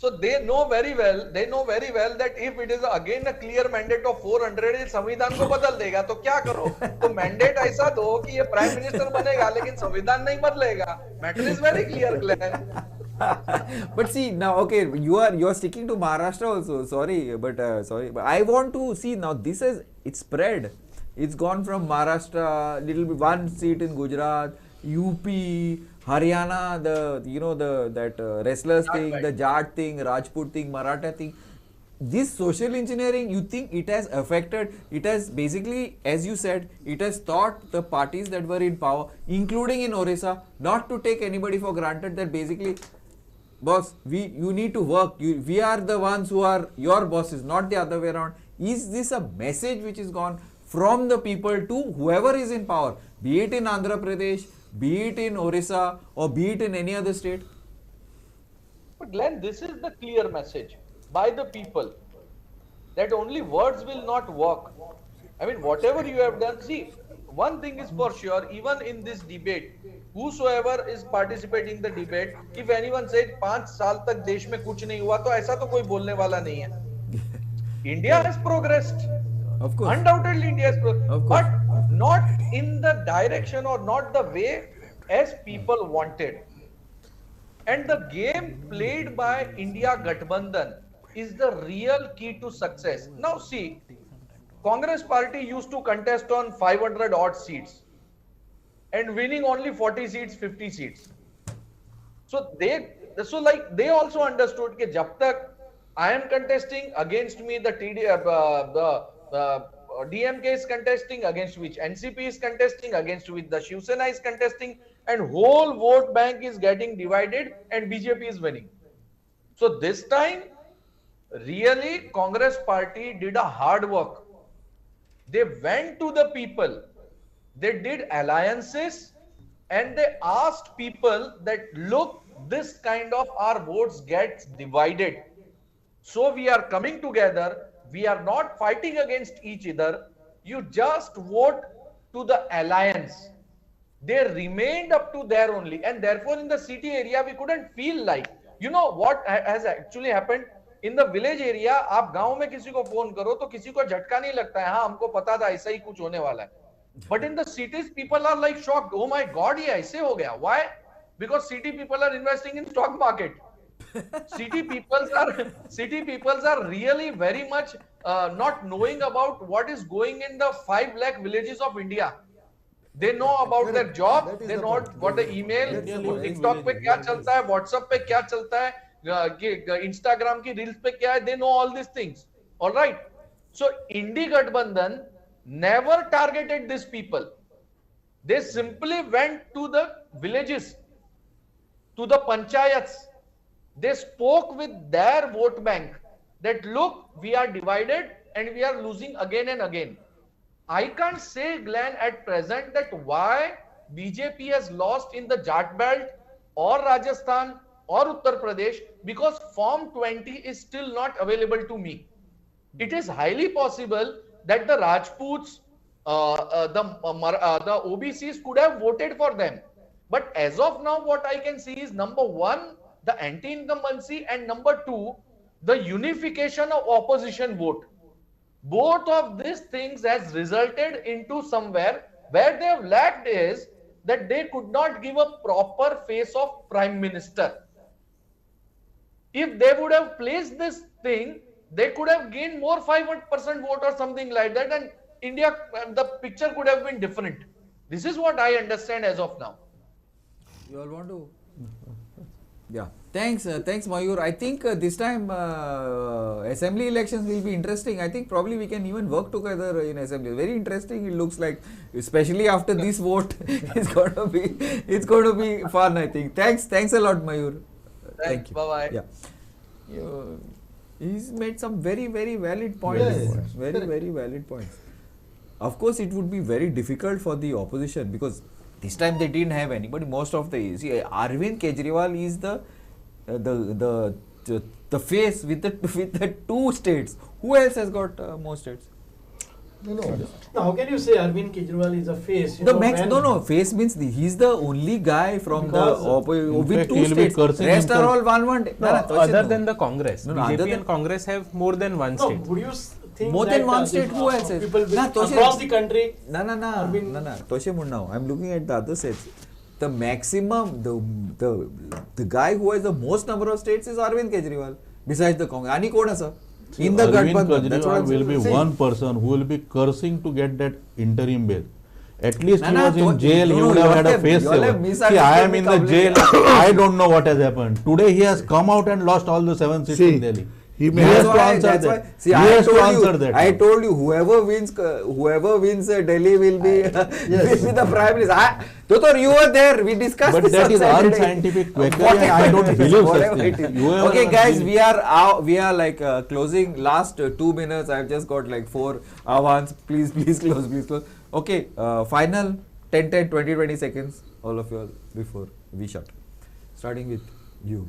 So they know very well that if it is again a clear mandate of 400, ये संविधान को बदल देगा तो क्या करो? तो mandate ऐसा दो कि ये प्राइम मिनिस्टर बनेगा लेकिन संविधान नहीं बदलेगा. Matter is very clear, Glenn. But see now, okay, you are sticking to Maharashtra also. Sorry, but I want to see now. This is it's spread. It's gone from Maharashtra, little bit, one seat in Gujarat, UP, Haryana, that wrestlers thing, the Jat thing, Rajput thing, Maratha thing. This social engineering, you think it has affected, it has basically, as you said, it has taught the parties that were in power, including in Orissa, not to take anybody for granted, that basically, boss, you need to work, we are the ones who are your bosses, not the other way around. Is this a message which is gone from the people to whoever is in power, be it in Andhra Pradesh, be it in Orissa, or be it in any other state? But Glenn, this is the clear message by the people that only words will not work. I mean, whatever you have done, see, one thing is for sure, even in this debate, whosoever is participating in the debate, if anyone says 5 साल तक देश में कुछ नहीं हुआ, तो ऐसा तो कोई बोलने वाला नहीं है. India has progressed. Of course. Undoubtedly, India has progressed, but not in the direction or not the way as people wanted. And the game played by India Gathbandhan is the real key to success. Now see, Congress party used to contest on 500 odd seats and winning only 40 seats, 50 seats. So they also understood that jab tak I am contesting, against me the DMK is contesting, against which NCP is contesting, against which the Shiv Sena is contesting, and whole vote bank is getting divided and BJP is winning. So this time, really, Congress party did a hard work. They went to the people, they did alliances, and they asked people that, look, this kind of our votes gets divided. So we are coming together, we are not fighting against each other, you just vote to the alliance. They remained up to there only, and therefore in the city area we couldn't feel like, you know what has actually happened? In the village area, आप गांव में किसी को phone करो तो किसी को झटका नहीं लगता है, हाँ हमको पता था ऐसा ही कुछ होने वाला है. But in the cities, people are like shocked. Oh my God, ये ऐसे हो गया. Why? Because city people are investing in stock market. City peoples are really very much not knowing about what is going in the 5 lakh villages of India. They know about their job, they know what the email, TikTok पे क्या चलता है, WhatsApp पे क्या चलता है, Instagram की reels पे क्या है, they know all these things. All right. So Indi Gathbandhan never targeted these people. They simply went to the villages, to the panchayats. They spoke with their vote bank that, look, we are divided and we are losing again and again. I can't say, Glenn, at present that why BJP has lost in the Jat belt or Rajasthan or Uttar Pradesh, because Form 20 is still not available to me. It is highly possible that the Rajputs, the OBCs could have voted for them. But as of now, what I can see is, number one, the anti-incumbency, and number two, the unification of opposition vote. Both of these things has resulted into somewhere where they have lacked is that they could not give a proper face of Prime Minister. If they would have placed this thing, they could have gained more 5% vote or something like that, and India, the picture could have been different. This is what I understand as of now. You all want to? Yeah. Thanks, Mayur. I think this time assembly elections will be interesting. I think probably we can even work together in assembly. Very interesting. It looks like, especially after this vote, it's going to be fun. I think. Thanks a lot, Mayur. Thank you. Bye bye. Yeah. He's made some very valid points. Yes. Very valid points. Of course, it would be very difficult for the opposition because this time they didn't have anybody. Most of Arvind Kejriwal is the face with the 2 states. Who else has got more states? No. Now, how can you say Arvind Kejriwal is a face? Face means he's the only guy from with 2 fact, states. Rest are all one. Other than the Congress, BJP and Congress have more than one state. Would you think more than one state? Who else is? People across the country. No. Toshe Mundao. I'm looking at the other states. The maximum, the guy who has the most number of states is Arvind Kejriwal. Besides the Congress, Ani Kona sir. in the Arvind Gadbandhan. That's what Kejriwal I'm will be saying. one person who will be cursing to get that interim bail. At least No, he no, was in don't- jail, no, he no, would you have all had a have- face you all have saver. See, misunderstood I am me in the completely. jail, I don't know what has happened. Today he has come out and lost all the 7 seats See, in Delhi. he may He has have to answer that. See, He I has to told answer you, that. I told you, whoever wins Delhi will be, will be the prime minister. Doctor, you were there. We discussed But this that on is Saturday. unscientific quackery, Whatever and I don't it is, believe such whatever things. it is. You have Okay, not guys, believed. we are like closing last 2 minutes. I've just got like 4 avans. Please close. Okay, final 10, 20 seconds, all of you all, before we shut. Starting with you.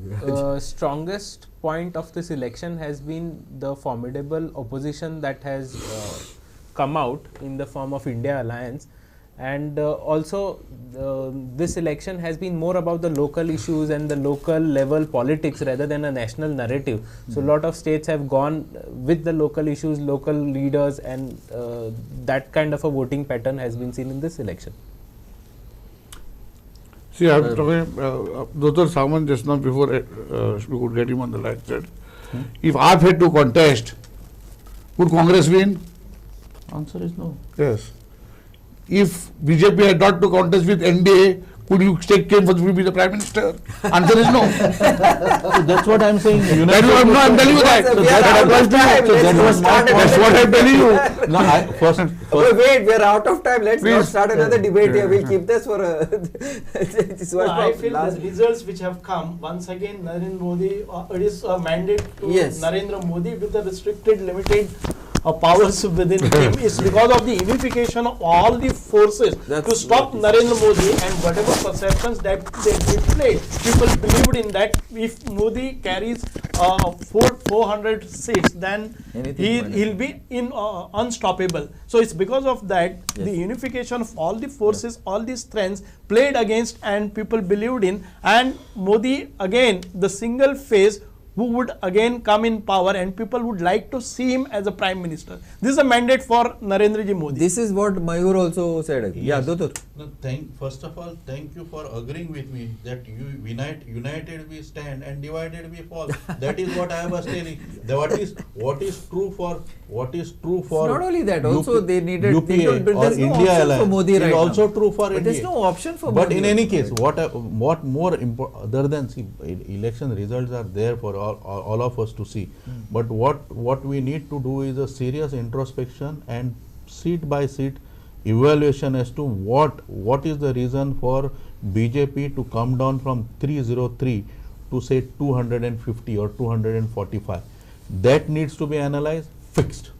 Strongest point of this election has been the formidable opposition that has come out in the form of India Alliance, and also this election has been more about the local issues and the local level politics rather than a national narrative. So a lot of states have gone with the local issues, local leaders, and that kind of a voting pattern has been seen in this election. See, I was talking, Dr. Saman just now before we could get him on the line said, if I've had to contest, would Congress win? Answer is no. Yes. If BJP had not to contest with NDA, could you take claim for to be the Prime Minister? Answer is no. So that's what I'm saying. That is what I'm telling you that. We are out of time. So Let's that not was my start point. That's what I'm telling you. No, first, Wait, we are out of time. Let's not Please. start another debate here. We'll keep this for a. This was I for feel last. the results which have come, once again Narendra Modi, it is a mandate to Yes. Narendra Modi with the restricted, limited powers within him. It's because of the unification of all the forces That's to stop what Narendra Modi and whatever perceptions that they displayed. People believed in that if Modi carries 400 seats, then Anything he'll be unstoppable. So it's because of that Yes. the unification of all the forces, all these strengths played against and people believed in, and Modi again the single face who would again come in power and people would like to see him as a prime minister. This is a mandate for Narendra Ji Modi. This is what Mayur also said. Yeah, Yes. Doctor. No, first of all, thank you for agreeing with me that united we stand and divided we fall. That is what I was telling. What is true for Not only that, also they needed. UPA there's or no India option for Alliance Modi is right also now. true for But India. there's no option for But Modi. in any case, what more other than election results are there for all of us to see. But what we need to do is a serious introspection and seat by seat evaluation as to what is the reason for BJP to come down from 303 to say 250 or 245. That needs to be analyzed, fixed.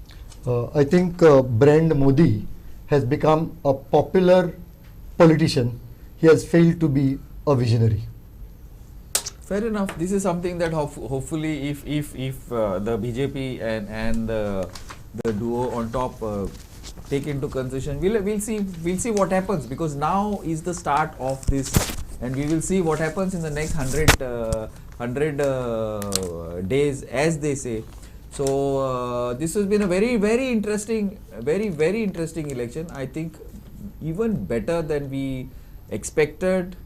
I think brand Modi has become a popular politician. He has failed to be a visionary. Fair enough. This is something that hopefully, if the BJP and the duo on top take into consideration, we'll see what happens, because now is the start of this, and we will see what happens in the next 100 days, as they say. So this has been a very interesting election. I think even better than we expected,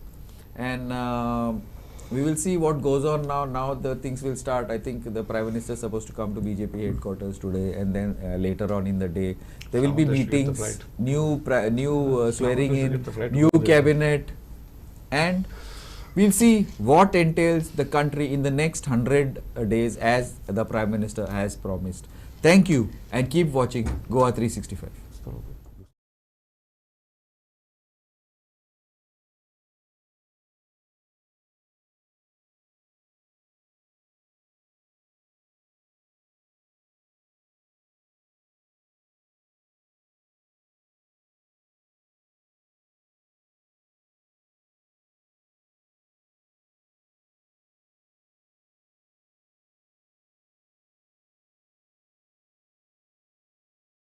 and we will see what goes on now. Now the things will start. I think the Prime Minister is supposed to come to BJP headquarters today, and then later on in the day there will be meetings, new swearing in, new cabinet, and we'll see what entails the country in the next 100 days, as the Prime Minister has promised. Thank you, and keep watching Goa 365.